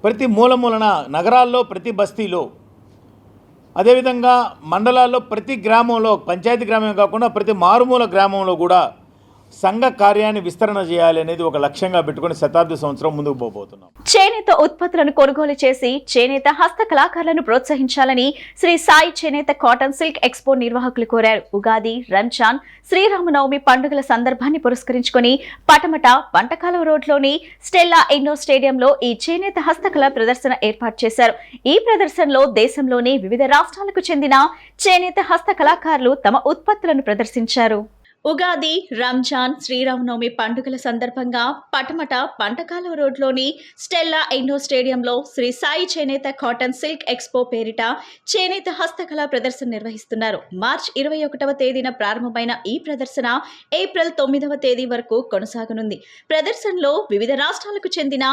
ప్రతి మూలన నగరాల్లో, ప్రతి బస్తీలో, అదేవిధంగా మండలాల్లో, ప్రతి గ్రామంలో, పంచాయతీ గ్రామమే కాకుండా ప్రతి మారుమూల గ్రామంలో కూడా సంఘ కార్యాన్ని విస్తరణ చేయాలి అనేది ఒక లక్ష్యంగా పెట్టుకుని శతాబ్ది సంవత్సరం ముందుకు పోబోతున్నాం. చేనేత ఉత్పత్తులను కొనుగోలు చేసి చేనేత హస్త కళాకారులను ప్రోత్సహించాలని శ్రీ సాయి చేనేత కాటన్ సిల్క్ ఎక్స్పో నిర్వాహకులు కోరారు. ఉగాది, రంజాన్, శ్రీరామనవమి పండుగల సందర్భాన్ని పురస్కరించుకుని పటమట వంటకాల రోడ్లోని స్టెల్లా ఇండోర్ స్టేడియంలో ఈ చేనేత హస్తకళ ప్రదర్శన ఏర్పాటు చేశారు. ఈ ప్రదర్శనలో దేశంలోని వివిధ రాష్ట్రాలకు చెందిన చేనేత హస్త కళాకారులు తమ ఉత్పత్తులను ప్రదర్శించారు. ఉగాది, రంజాన్, శ్రీరామనవమి పండుగల సందర్భంగా పటమట పంటకాల రోడ్లోని స్టెల్లా ఇండోర్ స్టేడియంలో శ్రీ సాయి చేనేత కాటన్ సిల్క్ ఎక్స్పో పేరిట చేనేత హస్తకళ ప్రదర్శన నిర్వహిస్తున్నారు. మార్చి 21వ తేదీన ప్రారంభమైన ఈ ప్రదర్శన ఏప్రిల్ 9వ తేదీ వరకు కొనసాగనుంది. ప్రదర్శనలో వివిధ రాష్ట్రాలకు చెందిన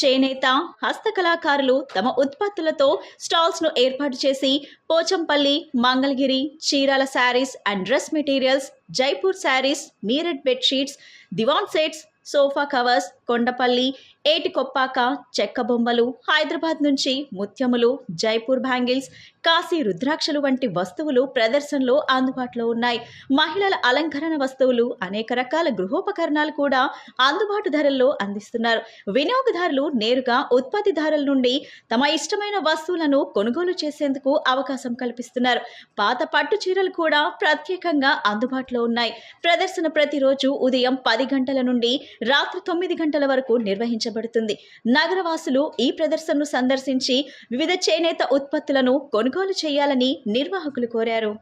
చేనేత హస్తకళాకారులు తమ ఉత్పత్తులతో స్టాల్స్ ను ఏర్పాటు చేసి Pochampally, Mangalagiri Chirala saris and dress materials, Jaipur saris, Meerut bedsheets, divan sets, sofa covers, Kondapalli, Etikoppaka చెక్క బొమ్మలు, హైదరాబాద్ నుంచి ముత్యములు, జైపూర్ బ్యాంగిల్స్, కాశీ రుద్రాక్షలు వంటి వస్తువులు ప్రదర్శనలో అందుబాటులో ఉన్నాయి. మహిళల అలంకరణ వస్తువులు, అనేక రకాల గృహోపకరణాలు కూడా అందుబాటు ధరల్లో అందిస్తున్నారు. వినియోగదారులు నేరుగా ఉత్పత్తిదారుల నుండి తమ ఇష్టమైన వస్తువులను కొనుగోలు చేసేందుకు అవకాశం కల్పిస్తున్నారు. పాత పట్టు చీరలు కూడా ప్రత్యేకంగా అందుబాటులో ఉన్నాయి. ప్రదర్శన ప్రతిరోజు ఉదయం 10 గంటల నుండి రాత్రి 9 గంటల వరకు నిర్వహించబడుతుంది. నగరవాసులు ఈ ప్రదర్శనను సందర్శించి వివిధ చేనేత ఉత్పత్తులను కొనుగోలు చేయాలని నిర్వాహకులు కోరారు.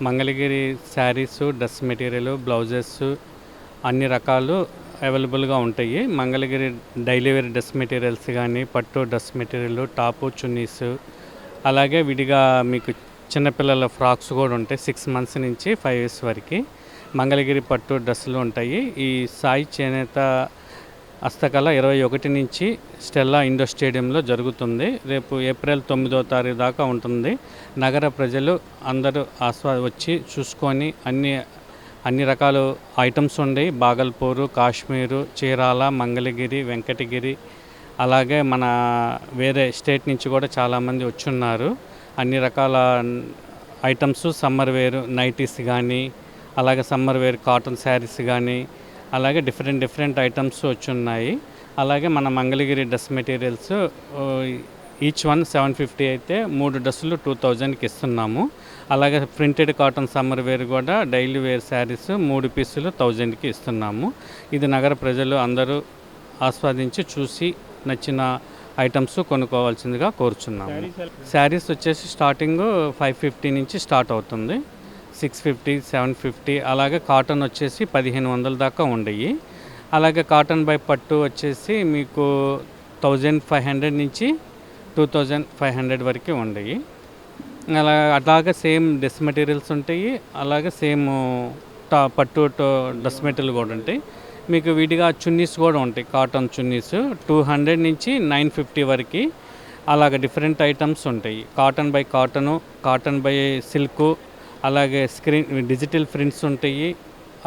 Mangalagiri saris, dress material, blouses అన్ని రకాలు అవైలబుల్గా ఉంటాయి. Mangalagiri daily wear dress materials కానీ, పట్టు డ్రెస్ మెటీరియల్, టాపు, చున్నీస్, అలాగే విడిగా మీకు చిన్నపిల్లల ఫ్రాక్స్ కూడా ఉంటాయి. 6 months నుంచి 5 years వరకు మంగళగిరి పట్టు డ్రెస్సులు ఉంటాయి. ఈ సాయి చేనేత హస్తకళ 21 నుంచి స్టెల్లా ఇండోర్ స్టేడియంలో జరుగుతుంది. రేపు ఏప్రిల్ 9వ తారీఖు దాకా ఉంటుంది. నగర ప్రజలు అందరూ వచ్చి చూసుకొని అన్ని రకాల ఐటమ్స్ ఉన్నాయి. బాగల్పూరు, కాశ్మీరు, చీరాల, మంగళగిరి, వెంకటగిరి, అలాగే మన వేరే స్టేట్ నుంచి కూడా చాలామంది వచ్చున్నారు. అన్ని రకాల ఐటమ్స్, సమ్మర్ వేర్ నైటీస్ కానీ, అలాగే సమ్మర్ వేర్ కాటన్ శారీస్ కానీ, అలాగే డిఫరెంట్ ఐటమ్స్ వచ్చున్నాయి. అలాగే మన Mangalagiri dress materials each one 750 అయితే 3 డ్రెస్సులు 2000కి ఇస్తున్నాము. అలాగే ప్రింటెడ్ కాటన్ సమ్మర్ వేర్ కూడా డైలీ వేర్ శారీస్ 3 పీసులు 1000కి ఇస్తున్నాము. ఇది నగర ప్రజలు అందరూ ఆస్వాదించి చూసి నచ్చిన ఐటమ్స్ కొనుక్కోవాల్సిందిగా కోరుచున్నాము. శారీస్ వచ్చేసి స్టార్టింగ్ 550 నుంచి స్టార్ట్ అవుతుంది. 650, 750, అలాగే కాటన్ వచ్చేసి 1500 దాకా ఉండయి. అలాగే కాటన్ బై పట్టు వచ్చేసి మీకు 1500 నుంచి 2500 వరకు ఉండయి. అలాగే సేమ్ డ్రెస్ మెటీరియల్స్ ఉంటాయి. అలాగే సేమ్ పట్టు డ్రెస్ మెటీరియల్ కూడా ఉంటాయి. మీకు విడిగా చున్నీస్ కూడా ఉంటాయి. కాటన్ చున్నీస్ 200 నుంచి 950 వరకు అలాగే డిఫరెంట్ ఐటమ్స్ ఉంటాయి. Cotton by cotton, cotton by silk, అలాగే డిజిటల్ ప్రింట్స్ ఉంటాయి.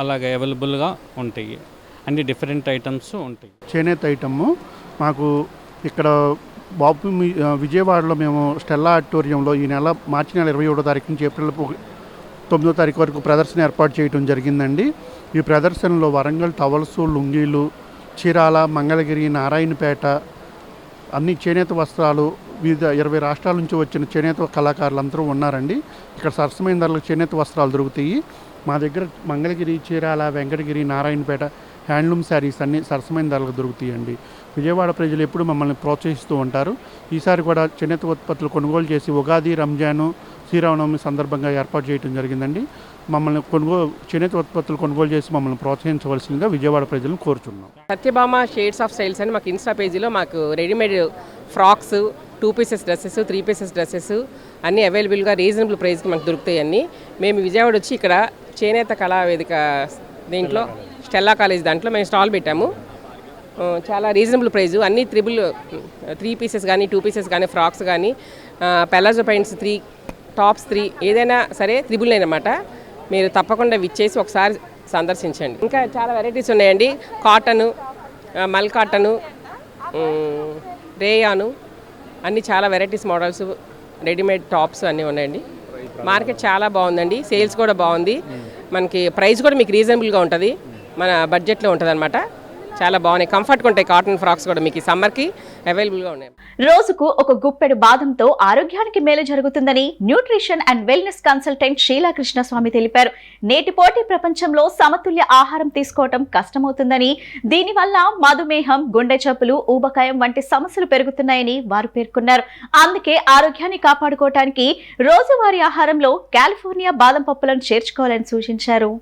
అలాగే అవైలబుల్గా ఉంటాయి. అన్ని డిఫరెంట్ ఐటమ్స్ ఉంటాయి. చేనేత ఐటమ్ మాకు ఇక్కడ విజయవాడలో మేము స్టెల్లా ఆడిటోరియంలో ఈ నెల మార్చి నెల 21వ తారీఖు నుంచి ఏప్రిల్ 9వ తారీఖు వరకు ప్రదర్శన ఏర్పాటు చేయడం జరిగిందండి. ఈ ప్రదర్శనలో వరంగల్ టవల్స్, లుంగీలు, చీరాల, మంగళగిరి, నారాయణపేట అన్ని చేనేత వస్త్రాలు వివిధ 20 రాష్ట్రాల నుంచి వచ్చిన చేనేత కళాకారులు అందరూ ఉన్నారండి. ఇక్కడ సరసమైన ధరలకు చేనేత వస్త్రాలు దొరుకుతాయి. మా దగ్గర మంగళగిరి, చీరాల, వెంకటగిరి, నారాయణపేట హ్యాండ్లూమ్ శారీస్ అన్ని సరసమైన ధరలకు దొరుకుతాయండి. విజయవాడ ప్రజలు ఎప్పుడు మమ్మల్ని ప్రోత్సహిస్తూ ఉంటారు. ఈసారి కూడా చేనేత ఉత్పత్తులు కొనుగోలు చేసి ఉగాది, రంజాను, శ్రీరామనవమి సందర్భంగా ఏర్పాటు చేయడం జరిగిందండి. మమ్మల్ని చేనేత ఉత్పత్తులు కొనుగోలు చేసి మమ్మల్ని ప్రోత్సహించవలసిందిగా విజయవాడ ప్రజలను కోరుచున్నాం. సత్యభామ షేడ్స్ ఆఫ్ స్టైల్స్ అని మాకు ఇన్స్టా పేజీలో మాకు readymade frocks, 2 pieces dresses, 3 pieces dresses అన్నీ అవైలబుల్గా రీజనబుల్ ప్రైస్కి మాకు దొరుకుతాయి. అన్నీ మేము విజయవాడ వచ్చి ఇక్కడ చేనేత కళావేదిక దీంట్లో స్టెల్లా కాలేజ్ దాంట్లో మేము స్టాల్ పెట్టాము. చాలా రీజనబుల్ ప్రైజు. అన్నీ 3 pieces కానీ, 2 pieces కానీ, ఫ్రాక్స్ కానీ, పెలాజో ప్యాంట్స్ 3, టాప్స్ 3, ఏదైనా సరే 999 అన్నమాట. మీరు తప్పకుండా విచ్చేసి ఒకసారి సందర్శించండి. ఇంకా చాలా వెరైటీస్ ఉన్నాయండి. కాటను, మల్ కాటను, రేయాను, అన్నీ చాలా వెరైటీస్ మోడల్స్, రెడీమేడ్ టాప్స్ అన్నీ ఉన్నాయండి. మార్కెట్ చాలా బాగుందండి. సేల్స్ కూడా బాగుంది. మనకి ప్రైస్ కూడా మీకు రీజనబుల్గా ఉంటుంది. మన బడ్జెట్లో ఉంటుంది అనమాట. చాలా బాగున్నాయి, కంఫర్ట్గా ఉంటాయి. కాటన్ ఫ్రాక్స్ కూడా మీకు ఈ సమ్మర్కి అవైలబుల్గా ఉన్నాయి. రోజుకు ఒక గుప్పెడు బాదంతో ఆరోగ్యానికి మేలు జరుగుతుందని nutrition and wellness consultant Sheela Krishnaswamy తెలిపారు. నేటి పోటీ ప్రపంచంలో సమతుల్య ఆహారం తీసుకోవటం కష్టమవుతుందని, దీనివల్ల మధుమేహం, గుండె జబ్బులు, ఊబకాయం వంటి సమస్యలు పెరుగుతున్నాయని వారు పేర్కొన్నారు. అందుకే ఆరోగ్యాన్ని కాపాడుకోవటానికి రోజువారీ ఆహారంలో కాలిఫోర్నియా బాదం పప్పులను చేర్చుకోవాలని సూచించారు.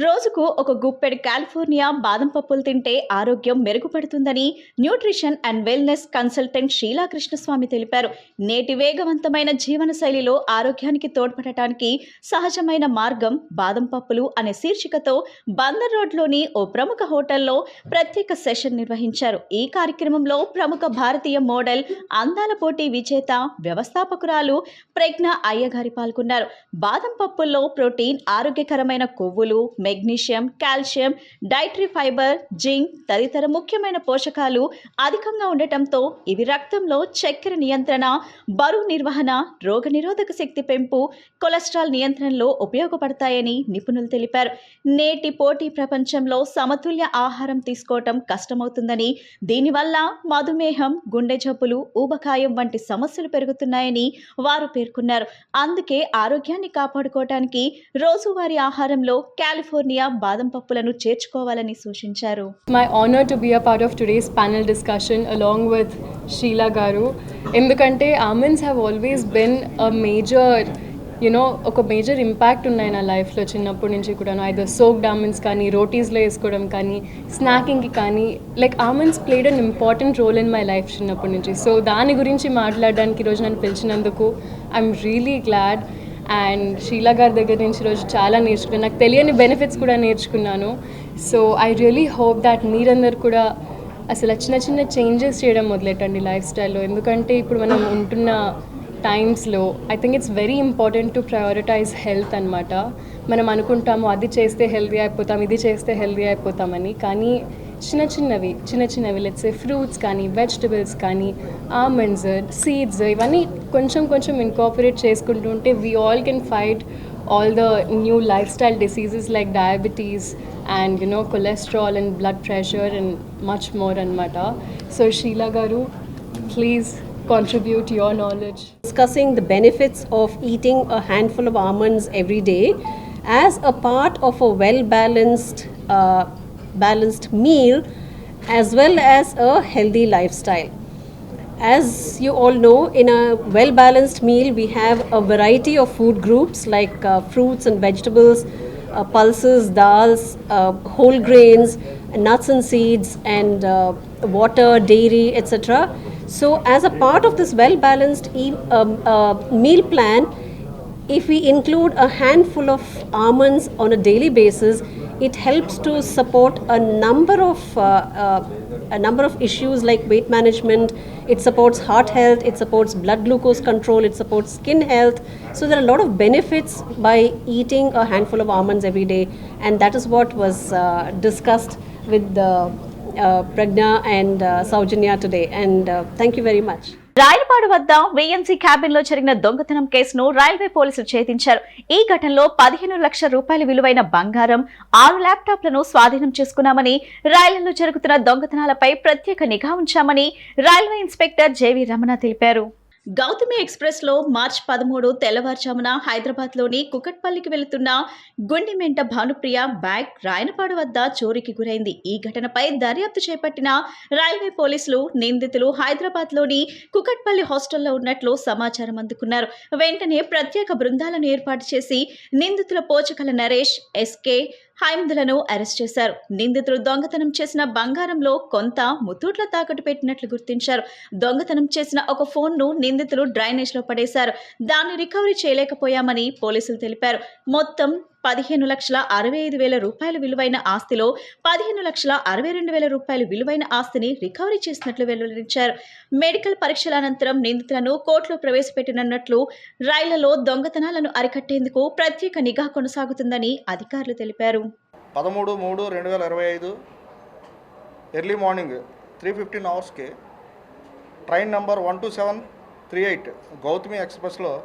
రోజుకు ఒక గుప్పెడు కాలిఫోర్నియా బాదం పప్పులు తింటే ఆరోగ్యం మెరుగుపడుతుందని nutrition and wellness consultant Sheela Krishnaswamy తెలిపారు. నేటి వేగవంతమైన జీవనశైలిలో ఆరోగ్యానికి తోడ్పడటానికి సహజమైన మార్గం బాదం పప్పులు అనే శీర్షికతో బందర్ రోడ్లోని ఓ ప్రముఖ హోటల్లో ప్రత్యేక సెషన్ నిర్వహించారు. ఈ కార్యక్రమంలో ప్రముఖ భారతీయ మోడల్, అందాల పోటీ విజేత, వ్యవస్థాపకురాలు ప్రజ్ఞ అయ్యగారి పాల్గొన్నారు. బాదం పప్పుల్లో ప్రోటీన్, ఆరోగ్యకరమైన కొవ్వులు, magnesium, calcium, dietary fibre, zinc తదితర ముఖ్యమైన పోషకాలు అధికంగా ఉండటంతో ఇవి రక్తంలో చక్కెర నియంత్రణ, బరువు నిర్వహణ, రోగనిరోధక శక్తి పెంపు, కొలెస్ట్రాల్ నియంత్రణలో ఉపయోగపడతాయని నిపుణులు తెలిపారు. నేటి పోటీ ప్రపంచంలో సమతుల్య ఆహారం తీసుకోవటం కష్టమవుతుందని, దీనివల్ల మధుమేహం, గుండె జబ్బులు, ఊబకాయం వంటి సమస్యలు పెరుగుతున్నాయని వారు పేర్కొన్నారు. అందుకే ఆరోగ్యాన్ని కాపాడుకోవటానికి రోజువారీ ఆహారంలో కాలిఫోర్నియా బాదం పప్పులను చేర్చుకోవాలని సూచించారు. My honor to be a part of today's panel discussion along with Sheila Garu. ఎందుకంటే almonds have always been a major ఒక మేజర్ ఇంపాక్ట్ ఉన్నాయి నా లైఫ్లో చిన్నప్పటి నుంచి కూడా. ఐదర్ సోక్డ్ ఆల్మండ్స్ కానీ, రోటీస్లో వేసుకోవడం కానీ, స్నాకింగ్కి కానీ, like almonds played an important role in my life చిన్నప్పటి నుంచి. సో దాని గురించి మాట్లాడడానికి ఈరోజు నన్ను పిలిచినందుకు I'm really glad. And Sheela గారి దగ్గర నుంచి ఈరోజు చాలా నేర్చుకున్నాను, నాకు తెలియని బెనిఫిట్స్ కూడా నేర్చుకున్నాను. So I really hope that మీరందరూ కూడా అసలు చిన్న చిన్న చేంజెస్ చేయడం మొదలెట్టండి లైఫ్ స్టైల్లో. ఎందుకంటే ఇప్పుడు మనం ఉంటున్న టైమ్స్లో I think it's very important to prioritise health అనమాట. మనం అనుకుంటాము అది చేస్తే హెల్తీ అయిపోతాం, ఇది చేస్తే హెల్తీ అయిపోతామని, కానీ చిన్న చిన్నవి లెట్స్ సే ఫ్రూట్స్ కానీ, వెజిటబుల్స్ కానీ, ఆల్మండ్స్, సీడ్స్ ఇవన్నీ కొంచెం ఇన్కార్పొరేట్ చేసుకుంటూ ఉంటే we all can fight all the new life style diseases like diabetes and cholesterol and blood pressure and much more anamata. So Sheila garu, please contribute your knowledge. Discussing the benefits of eating a handful of almonds every day as a part of a balanced meal as well as a healthy lifestyle. As you all know, in a well-balanced meal we have a variety of food groups like fruits and vegetables, pulses, dals, whole grains, nuts and seeds, and water, dairy, etc. So as a part of this well-balanced meal plan, if we include a handful of almonds on a daily basis, it helps to support a number of issues like weight management. It supports heart health, it supports blood glucose control, it supports skin health. So there are a lot of benefits by eating a handful of almonds every day, and that is what was discussed with Pragna and Saujanya today, and thank you very much. Rayalapadu వద్ద వీఎంసీ క్యాబిన్ లో జరిగిన దొంగతనం కేసును రైల్వే పోలీసులు ఛేదించారు. ఈ ఘటనలో 15 లక్షల రూపాయల విలువైన బంగారం, 6 ల్యాప్టాప్లను స్వాధీనం చేసుకున్నామని, రైళ్లలో జరుగుతున్న దొంగతనాలపై ప్రత్యేక నిఘా ఉంచామని రైల్వే ఇన్స్పెక్టర్ జేవి రమణ తెలిపారు. గౌతమి ఎక్స్ప్రెస్ లో మార్చి 13 తెల్లవారుజామున హైదరాబాద్ లోని కుకట్పల్లికి వెళుతున్న గుండిమెంట భానుప్రియ బ్యాగ్ రాయనపాడు వద్ద చోరీకి గురైంది. ఈ ఘటనపై దర్యాప్తు చేపట్టిన రైల్వే పోలీసులు నిందితులు హైదరాబాద్ లోని కుకట్పల్లి హాస్టల్లో ఉన్నట్లు సమాచారం అందుకున్నారు. వెంటనే ప్రత్యేక బృందాలను ఏర్పాటు చేసి నిందితుల పోచకల నరేష్, ఎస్కే, హైమ్దులను అరెస్ట్ చేశారు. నిందితులు దొంగతనం చేసిన బంగారంలో కొంత ముత్తూట్ల తాకట్టు పెట్టినట్లు గుర్తించారు. దొంగతనం చేసిన ఒక ఫోన్ ను నిందితులు డ్రైనేజ్ లో పడేశారు. దాన్ని రికవరీ చేయలేకపోయామని పోలీసులు తెలిపారు. మొత్తం 15,65,000 రూపాయల విలువైన ఆస్తిలో 15,62,000 రూపాయల విలువైన ఆస్తిని రికవరీ చేసినట్లు వెల్లడించారు. మెడికల్ పరీక్షల అనంతరం నిందితులను కోర్టులో ప్రవేశపెట్టనున్నట్లు, రైళ్లలో దొంగతనాలను అరికట్టేందుకు ప్రత్యేక నిఘా కొనసాగుతుందని అధికారులు తెలిపారు. 13/3/2025 ఎర్లీ మార్నింగ్ 3:15 అవర్స్కి ట్రైన్ నంబర్ 12738 గౌతమి ఎక్స్ప్రెస్లో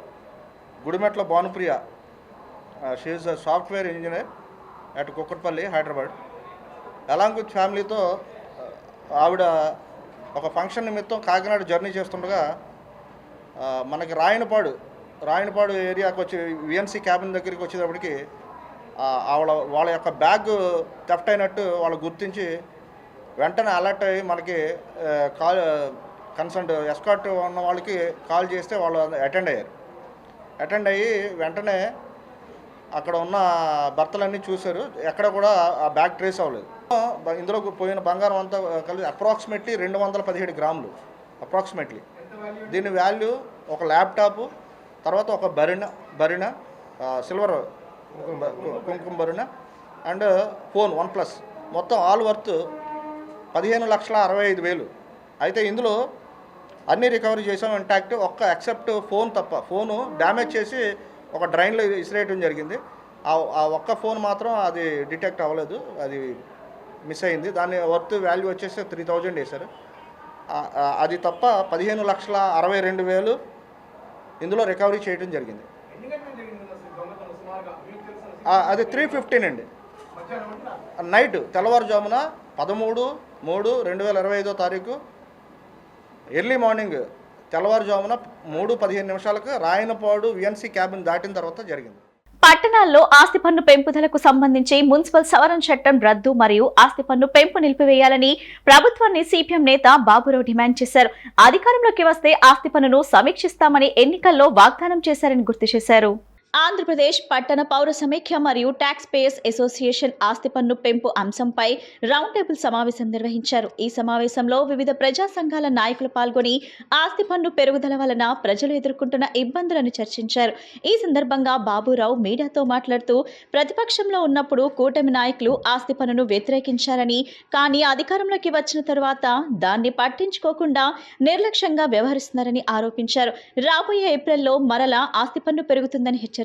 Gudimetla Bhanupriya, she is a software engineer at Kukatpally, Hyderabad, along with ఫ్యామిలీతో ఆవిడ ఒక ఫంక్షన్ నిమిత్తం కాకినాడ జర్నీ చేస్తుండగా మనకి రాయనపాడు ఏరియాకి వచ్చి విఎన్సీ క్యాబిన్ దగ్గరికి వచ్చేటప్పటికి వాళ్ళ యొక్క బ్యాగ్ థెఫ్ట్ అయినట్టు వాళ్ళు గుర్తించి వెంటనే అలర్ట్ అయ్యి మనకి కన్సర్న్ ఎస్కార్ట్ ఉన్న వాళ్ళకి కాల్ చేస్తే వాళ్ళు అటెండ్ అయ్యి వెంటనే అక్కడ ఉన్న భర్తలన్నీ చూశారు. ఎక్కడ కూడా ఆ బ్యాగ్ ట్రేస్ అవ్వలేదు. ఇందులో పోయిన బంగారం అంతా కలిసి అప్రాక్సిమేట్లీ 217 గ్రాములు అప్రాక్సిమేట్లీ. దీని వాల్యూ ఒక ల్యాప్టాప్, తర్వాత ఒక బరిణ సిల్వర్ కుంకుమ బరిణ అండ్ ఫోన్ OnePlus, మొత్తం ఆల్ వర్త్ 15,65,000. అయితే ఇందులో అన్నీ రికవరీ చేసాం ఇంటాక్ట్, ఒక్క ఎక్సెప్ట్ ఫోన్ తప్ప. ఫోను డ్యామేజ్ చేసి ఒక డ్రైన్లో విసిరేయటం జరిగింది. ఆ ఒక్క ఫోన్ మాత్రం అది డిటెక్ట్ అవ్వలేదు, అది మిస్ అయింది. దాని వర్త్ వాల్యూ వచ్చేసి 3,000 వేశారు. అది తప్ప 15,62,000 ఇందులో రికవరీ చేయడం జరిగింది. అది 3:15 అండి, నైట్ తెల్లవారుజామున 13/3/2025 ఎర్లీ మార్నింగ్ తెల్లవారుజామున 3:15 రాయనపాడు విఎన్సీ క్యాబిన్ దాటిన తర్వాత జరిగింది. పట్టణాల్లో ఆస్తి పన్ను పెంపుదలకు సంబంధించి మున్సిపల్ సవరణ చట్టం రద్దు మరియు ఆస్తి పన్ను పెంపు నిలిపివేయాలని ప్రభుత్వాన్ని సిపిఎం నేత బాబురావు డిమాండ్ చేశారు. అధికారంలోకి వస్తే ఆస్తి పన్నును సమీక్షిస్తామని ఎన్నికల్లో వాగ్దానం చేశారని గుర్తు చేశారు. ఆంధ్రప్రదేశ్ పట్టణ పౌర సమైక్య మరియు ట్యాక్స్ పేయర్స్ అసోసియేషన్ ఆస్తి పన్ను పెంపు అంశంపై రౌండ్ టేబుల్ సమావేశం నిర్వహించారు. ఈ సమావేశంలో వివిధ ప్రజా సంఘాల నాయకులు పాల్గొని ఆస్తి పన్ను పెరుగుదల వలన ప్రజలు ఎదుర్కొంటున్న ఇబ్బందులను చర్చించారు. ఈ సందర్భంగా బాబురావు మీడియాతో మాట్లాడుతూ ప్రతిపక్షంలో ఉన్నప్పుడు కూటమి నాయకులు ఆస్తి పన్నును వ్యతిరేకించారని, కానీ అధికారంలోకి వచ్చిన తరువాత దాన్ని పట్టించుకోకుండా నిర్లక్ష్యంగా వ్యవహరిస్తున్నారని ఆరోపించారు. రాబోయే ఏప్రిల్లో మరలా ఆస్తి పన్ను పెరుగుతుందని హెచ్చరించారు.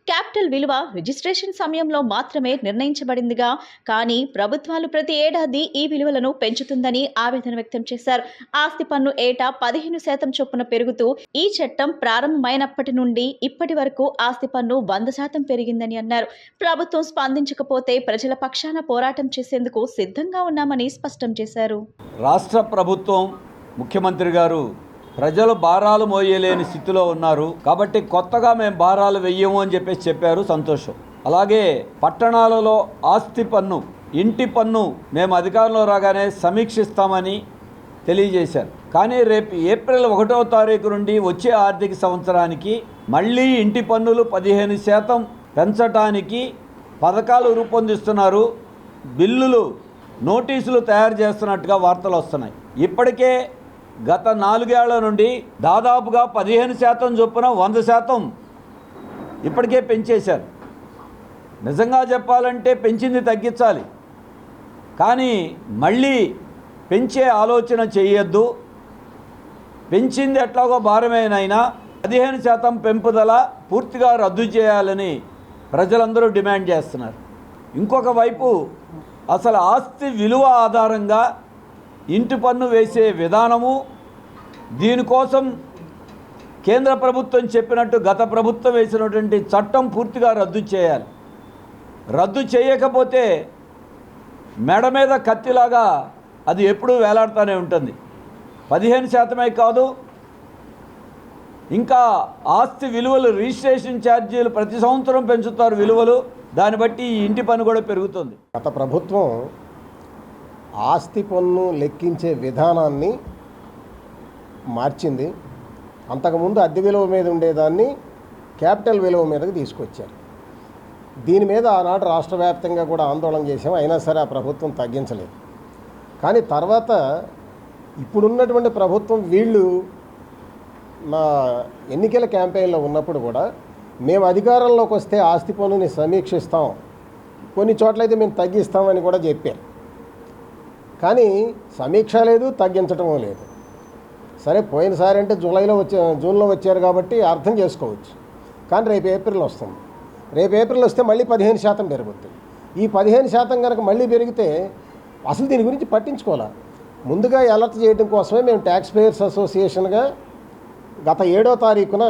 క్యాపిటల్ విలువ రిజిస్ట్రేషన్ సమయంలో మాత్రమే నిర్ణయించబడిందిగా, కానీ ప్రభుత్వాలు ప్రతి ఏడాది ఈ విలువలను పెంచుతుందని ఆవేదన వ్యక్తం చేశారు. ఆస్తి పన్ను ఏటా 15% చొప్పున పెరుగుతూ ఈ చట్టం ప్రారంభమైనప్పటి నుండి ఇప్పటి వరకు ఆస్తి పన్ను 100% పెరిగిందని అన్నారు. ప్రభుత్వం స్పందించకపోతే ప్రజల పక్షాన పోరాటం చేసేందుకు సిద్ధంగా ఉన్నామని స్పష్టం చేశారు. రాష్ట్ర ప్రభుత్వం ముఖ్యమంత్రి గారు ప్రజలు భారాలు మోయలేని స్థితిలో ఉన్నారు కాబట్టి కొత్తగా మేము భారాలు వెయ్యము అని చెప్పారు. సంతోషం. అలాగే పట్టణాలలో ఆస్తి పన్ను, ఇంటి పన్ను మేము అధికారంలో రాగానే సమీక్షిస్తామని తెలియజేశారు. కానీ రేపు ఏప్రిల్ 1వ తారీఖు నుండి వచ్చే ఆర్థిక సంవత్సరానికి మళ్ళీ ఇంటి పన్నులు 15% పెంచడానికి పథకాలు రూపొందిస్తున్నారు. బిల్లులు, నోటీసులు తయారు చేస్తున్నట్టుగా వార్తలు వస్తున్నాయి. ఇప్పటికే గత 4 ఏళ్ల నుండి దాదాపుగా 15% చొప్పున 100% ఇప్పటికే పెంచేశారు. నిజంగా చెప్పాలంటే పెంచింది తగ్గించాలి, కానీ మళ్ళీ పెంచే ఆలోచన చేయొద్దు. పెంచింది ఎట్లాగో భారమేనైనా 15% పెంపుదల పూర్తిగా రద్దు చేయాలని ప్రజలందరూ డిమాండ్ చేస్తున్నారు. ఇంకొక వైపు అసలు ఆస్తి విలువ ఆధారంగా ఇంటి పన్ను వేసే విధానము, దీనికోసం కేంద్ర ప్రభుత్వం చెప్పినట్టు గత ప్రభుత్వం వేసినటువంటి చట్టం పూర్తిగా రద్దు చేయాలి. రద్దు చేయకపోతే మెడ మీద కత్తిలాగా అది ఎప్పుడూ వేలాడుతూనే ఉంటుంది. 15% కాదు, ఇంకా ఆస్తి విలువలు, రిజిస్ట్రేషన్ ఛార్జీలు ప్రతి సంవత్సరం పెంచుతారు విలువలు. దాన్ని బట్టి ఈ ఇంటి పన్ను కూడా పెరుగుతుంది. గత ప్రభుత్వం ఆస్తి పన్ను లెక్కించే విధానాన్ని మార్చింది. అంతకుముందు అద్దె విలువ మీద ఉండేదాన్ని క్యాపిటల్ విలువ మీదకి తీసుకొచ్చారు. దీని మీద ఆనాడు రాష్ట్ర వ్యాప్తంగా కూడా ఆందోళన చేసాం. అయినా సరే ఆ ప్రభుత్వం తగ్గించలేదు. కానీ తర్వాత ఇప్పుడున్నటువంటి ప్రభుత్వం వీళ్ళు నా ఎన్నికల క్యాంపెయిన్లో ఉన్నప్పుడు కూడా మేము అధికారంలోకి వస్తే ఆస్తి పన్నుని సమీక్షిస్తాం, కొన్ని చోట్లయితే మేము తగ్గిస్తామని కూడా చెప్పారు. కానీ సమీక్ష లేదు, తగ్గించటం లేదు. సరే, పోయినసారి అంటే జూన్లో వచ్చారు కాబట్టి అర్థం చేసుకోవచ్చు. కానీ రేపు ఏప్రిల్ వస్తుంది. రేపు ఏప్రిల్ వస్తే మళ్ళీ 15% పెరుగుతుంది. ఈ 15% కనుక మళ్ళీ పెరిగితే అసలు దీని గురించి పట్టించుకోవాలి. ముందుగా అలర్ట్ చేయడం కోసమే మేము ట్యాక్స్ పేయర్స్ అసోసియేషన్గా గత 7వ తారీఖున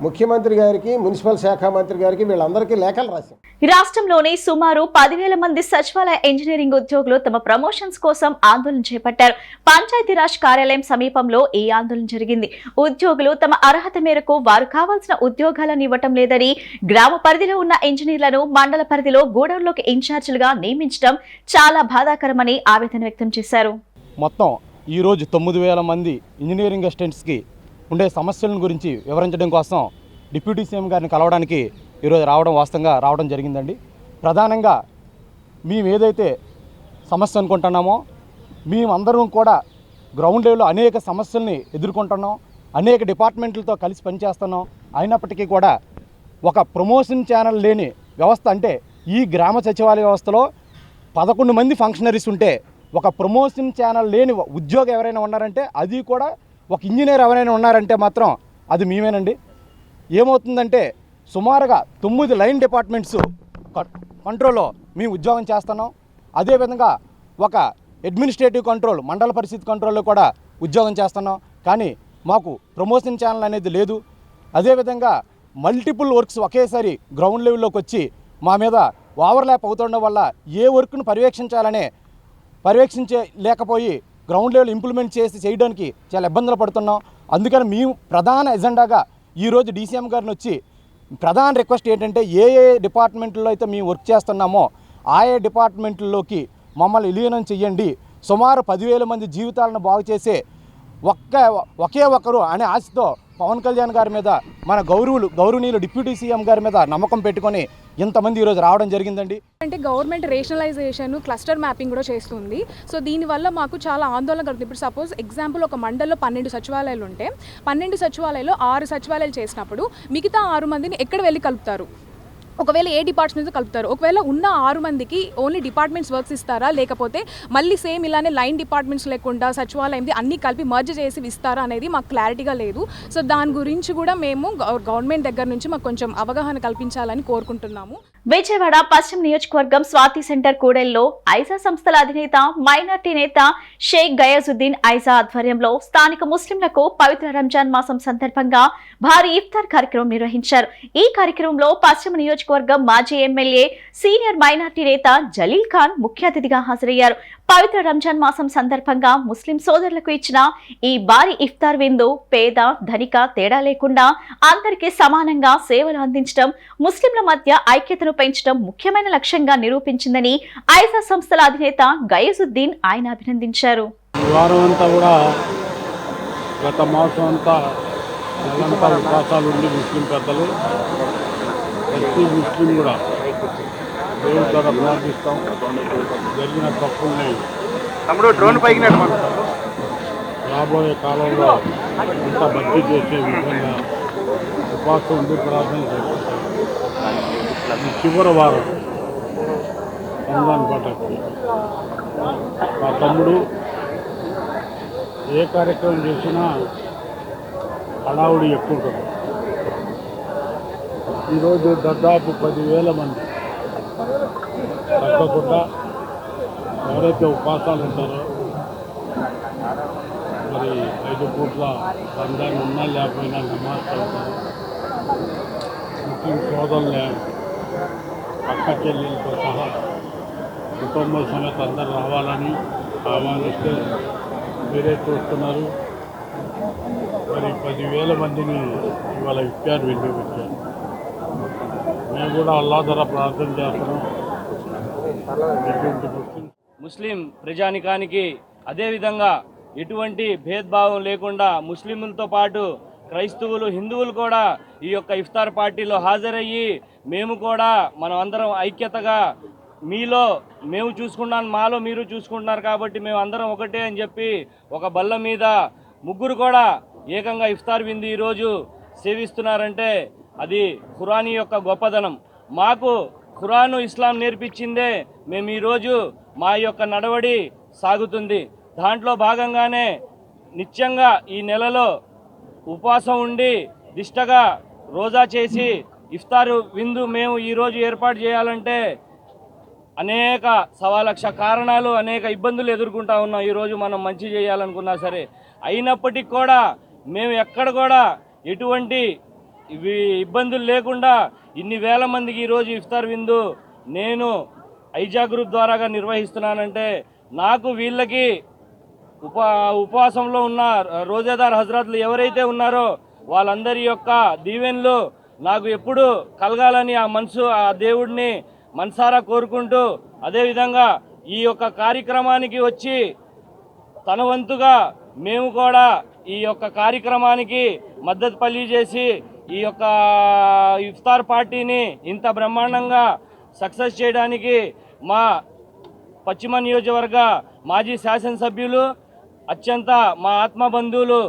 ముఖ్యమంత్రి గారికి, మున్సిపల్ శాఖ మంత్రి గారికి, వీళ్ళందరికీ లేఖలు రాశాం. రాష్ట్రంలోని సుమారు 10,000 మంది సచివాలయ ఇంజనీరింగ్ ఉద్యోగులు తమ ప్రమోషన్స్ కోసం ఆందోళన చేపట్టారు. పంచాయతీరాజ్ కార్యాలయం సమీపంలో ఈ ఆందోళన జరిగింది. ఉద్యోగులు తమ అర్హత మేరకు వారు కావాల్సిన ఉద్యోగాలను ఇవ్వటం లేదని, గ్రామ పరిధిలో ఉన్న ఇంజనీర్లను మండల పరిధిలో గూడౌన్లోకి ఇన్ఛార్జీలుగా నియమించడం చాలా బాధాకరమని ఆవేదన వ్యక్తం చేశారు. మొత్తం ఈరోజు 9,000 మంది ఇంజనీరింగ్ అసిస్టెంట్స్కి ఉండే సమస్యలను గురించి వివరించడం కోసం డిప్యూటీ సీఎం గారిని కలవడానికి ఈరోజు వాస్తవంగా రావడం జరిగిందండి. ప్రధానంగా మేము ఏదైతే సమస్య అనుకుంటున్నామో, మేమందరం కూడా గ్రౌండ్ లెవెల్లో అనేక సమస్యల్ని ఎదుర్కొంటున్నాం, అనేక డిపార్ట్మెంట్లతో కలిసి పనిచేస్తున్నాం. అయినప్పటికీ కూడా ఒక ప్రమోషన్ ఛానల్ లేని వ్యవస్థ, అంటే ఈ గ్రామ సచివాలయ వ్యవస్థలో 11 మంది ఫంక్షనరీస్ ఉంటే ఒక ప్రమోషన్ ఛానల్ లేని ఉద్యోగం ఎవరైనా ఉన్నారంటే, అది కూడా ఒక ఇంజనీర్ ఎవరైనా ఉన్నారంటే మాత్రం అది మేమేనండి. ఏమవుతుందంటే సుమారుగా 9 లైన్ డిపార్ట్మెంట్స్ కంట్రోల్లో మేము ఉద్యోగం చేస్తున్నాం. అదేవిధంగా ఒక అడ్మినిస్ట్రేటివ్ కంట్రోల్, మండల పరిస్థితి కంట్రోల్లో కూడా ఉద్యోగం చేస్తున్నాం. కానీ మాకు ప్రమోషన్ ఛానల్ అనేది లేదు. అదేవిధంగా మల్టిపుల్ వర్క్స్ ఒకేసారి గ్రౌండ్ లెవెల్లోకి వచ్చి మా మీద ఓవర్లాప్ అవుతుండడం వల్ల ఏ వర్క్ను పర్యవేక్షించలేకపోయి గ్రౌండ్ లెవెల్ ఇంప్లిమెంట్ చేయడానికి చాలా ఇబ్బందులు పడుతున్నాం. అందుకని మేము ప్రధాన ఎజెండాగా ఈరోజు డీసీఎం గారిని వచ్చి ప్రధాన రిక్వెస్ట్ ఏంటంటే, ఏ డిపార్ట్మెంట్లో అయితే మేము వర్క్ చేస్తున్నామో ఆయా డిపార్ట్మెంట్లలోకి మమ్మల్ని విలీనం చెయ్యండి. సుమారు 10,000 మంది జీవితాలను బాగు చేసే ఒకే ఒకరు అనే ఆశతో పవన్ కళ్యాణ్ గారి మీద మన గౌరవనీయులు డిప్యూటీ సీఎం గారి మీద నమ్మకం పెట్టుకొని ఇంతమంది ఈరోజు రావడం జరిగిందండి. అంటే గవర్నమెంట్ రేషనలైజేషన్, క్లస్టర్ మ్యాపింగ్ కూడా చేస్తుంది. సో దీనివల్ల మాకు చాలా ఆందోళన కలుగుతుంది. ఇప్పుడు సపోజ్ ఎగ్జాంపుల్ ఒక మండల్లో 12 సచివాలయాలు ఉంటే 12 సచివాలయాల్లో 6 సచివాలయాలు చేసినప్పుడు మిగతా 6 మందిని ఎక్కడ వెళ్ళి కలుపుతారు? ఒకవేళ ఏ డిపార్ట్మెంట్స్ కలుపుతారు? ఒకవేళ ఉన్న 6 మందికి ఓన్లీ డిపార్ట్మెంట్స్ వర్క్స్ ఇస్తారా, లేకపోతే మళ్ళీ సేమ్ ఇలానే లైన్ డిపార్ట్మెంట్స్ లేకుండా సచివాలయంది అన్నీ కలిపి మర్జ్ చేసి ఇస్తారా అనేది మాకు క్లారిటీగా లేదు. సో దాని గురించి కూడా మేము గవర్నమెంట్ దగ్గర నుంచి మాకు కొంచెం అవగాహన కల్పించాలని కోరుకుంటున్నాము. విజయవాడ పశ్చిమ నియోజకవర్గం స్వాతి సెంటర్ కూడెల్లో ఐజా సంస్థల అధినేత మైనార్టీ నేత షేక్ గయాజుద్దీన్ ఐజా ఆధ్వర్యంలో స్థానిక ముస్లింలకు పవిత్ర రంజాన్ మాసం సందర్భంగా భారీ ఇఫ్తార్ కార్యక్రమం నిర్వహించారు. ఈ కార్యక్రమంలో పశ్చిమ నియోజకవర్గం మాజీ ఎమ్మెల్యే సీనియర్ మైనార్టీ నేత జలీల్ ఖాన్ ముఖ్య అతిథిగా హాజరయ్యారు. పవిత్ర రంజాన్ మాసం సందర్భంగా ముస్లిం సోదరులకు ఇచ్చిన ఈ భారీ ఇఫ్తార్ విందు పేద ధనిక తేడా లేకుండా అందరికీ సమానంగా సేవలు అందించడం, ముస్లింల మధ్య ఐక్యతను పెంచడం ముఖ్యమైన లక్ష్యంగా నిరూపించిందని ఐజా సంస్థల అధినేత గయాజుద్దీన్ ఆయన అభినందించారు. ఈ వారం అంతా కూడా గత మాసం అంతా నెలంతా ఉపవాసాలు ఉండి ముస్లిం పెద్దలు ప్రతి ముస్లిం కూడా దేవుడి ద్వారా ప్రార్థిస్తాం. జరిగిన తప్పుల్ని రాబోయే కాలంలో అంతా భర్తీ చేసే విధంగా ఉపవాసం ఉండి ప్రార్థన చేస్తాం. ఈ చివరి వారం రంజాన్ పండగకి మా తమ్ముడు ఏ కార్యక్రమం చేసినా హడావుడి ఎక్కువ ఉంటుంది. ఈరోజు దాదాపు 10,000 మంది తగ్గకుండా ఎవరైతే ఉపవాసాలు ఉంటారో, మరి 5 పూట్ల రంజాన్ ఉన్నా లేకపోయినా నమాజ్ చదువుతారు. ముస్లిం సోదరులే అక్క చెల్లెలతో సహా కుటుంబ సమేత అందరూ రావాలని ఆహ్వానిస్తే మీరే చూస్తున్నారు. మరి 10,000 మందిని ఇవాళ ఇఫ్తార్ వినియోగించారు. మేము కూడా అల్లా ద్వారా ప్రార్థన చేస్తున్నాం. ముస్లిం ప్రజానికానికి అదేవిధంగా ఎటువంటి భేదభావం లేకుండా ముస్లింలతో పాటు క్రైస్తవులు, హిందువులు కూడా ఈ యొక్క ఇఫ్తార్ పార్టీలో హాజరయ్యి మేము కూడా మనం అందరం ఐక్యతగా మీలో మేము చూసుకున్నాను, మాలో మీరు చూసుకుంటున్నారు కాబట్టి మేము అందరం ఒకటే అని చెప్పి ఒక బల్ల మీద ముగ్గురు కూడా ఏకంగా ఇఫ్తార్ విందు ఈరోజు సేవిస్తున్నారంటే అది ఖురానీ యొక్క గొప్పదనం. మాకు ఖురాను, ఇస్లాం నేర్పించిందే మేము ఈరోజు మా యొక్క నడవడి సాగుతుంది. దాంట్లో భాగంగానే నిత్యంగా ఈ నెలలో ఉపవాసం ఉండి దిష్టగా రోజా చేసి ఇఫ్తారు విందు మేము ఈరోజు ఏర్పాటు చేయాలంటే అనేక 1,00,000 కారణాలు, అనేక ఇబ్బందులు ఎదుర్కొంటా ఉన్నాం. ఈరోజు మనం మంచి చేయాలనుకున్నా సరే అయినప్పటికీ కూడా మేము ఎక్కడ కూడా ఎటువంటి ఇబ్బందులు లేకుండా ఇన్ని వేల మందికి ఈరోజు ఇఫ్తార్ విందు నేను ఐజా గ్రూప్ ద్వారాగా నిర్వహిస్తున్నానంటే నాకు వీళ్ళకి ఉపవాసంలో ఉన్న రోజాదార్ హజరత్లు ఎవరైతే ఉన్నారో వాళ్ళందరి యొక్క దీవెనలు నాకు ఎప్పుడు కలగాలని ఆ దేవుడిని మనసారా కోరుకుంటూ, అదేవిధంగా ఈ యొక్క కార్యక్రమానికి వచ్చి తన వంతుగా మేము కూడా ఈ యొక్క కార్యక్రమానికి మద్దతు పలిచేసి ఈ యొక్క ఇఫ్తార్ పార్టీని ఇంత బ్రహ్మాండంగా సక్సెస్ చేయడానికి మా పశ్చిమ నియోజకవర్గ మాజీ శాసనసభ్యులు, అత్యంత మా ఆత్మబంధువులు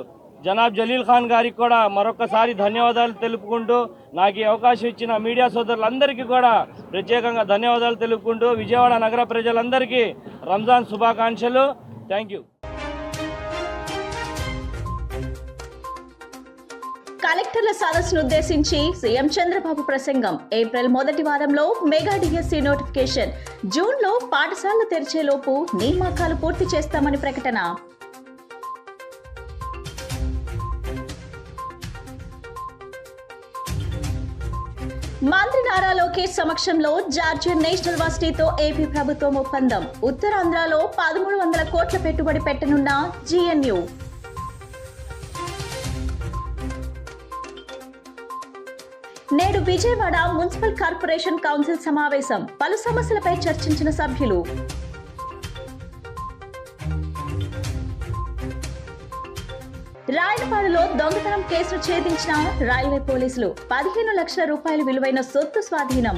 జనాబ్ జలీల్ ఖాన్ గారికి కూడా మరొకసారి ధన్యవాదాలు తెలుపుకుంటూ, నాకు ఈ అవకాశం ఇచ్చిన మీడియా సోదరులందరికీ కూడా ప్రత్యేకంగా ధన్యవాదాలు తెలుపుకుంటూ విజయవాడ నగర ప్రజలందరికీ రంజాన్ శుభాకాంక్షలు. Thank you. కలెక్టర్ల సదస్సును ఉద్దేశించి సీఎం చంద్రబాబు ప్రసంగం. ఏప్రిల్ మొదటి వారంలో మెగా డిఎస్సి నోటిఫికేషన్. జూన్లో పాఠశాలలు తెరిచేలోపు నియామకాలు పూర్తి చేస్తామని ప్రకటన. మంత్రి నారా లోకేష్ సమక్షంలో జార్జియన్ నేషనల్ యూనివర్సిటీతో ఏపీ ప్రభుత్వం ఒప్పందం. ఉత్తరాంధ్రలో 1,300 కోట్ల పెట్టుబడి పెట్టనున్న జీఎన్యూ. నేడు విజయవాడ మున్సిపల్ కార్పొరేషన్ కౌన్సిల్ సమావేశం. పలు సమస్యలపై చర్చించిన సభ్యులు. రాయలపాడులో దొంగతనం కేసును ఛేదించిన రైల్వే పోలీసులు 15 లక్షల రూపాయల విలువైన సొత్తు స్వాధీనం.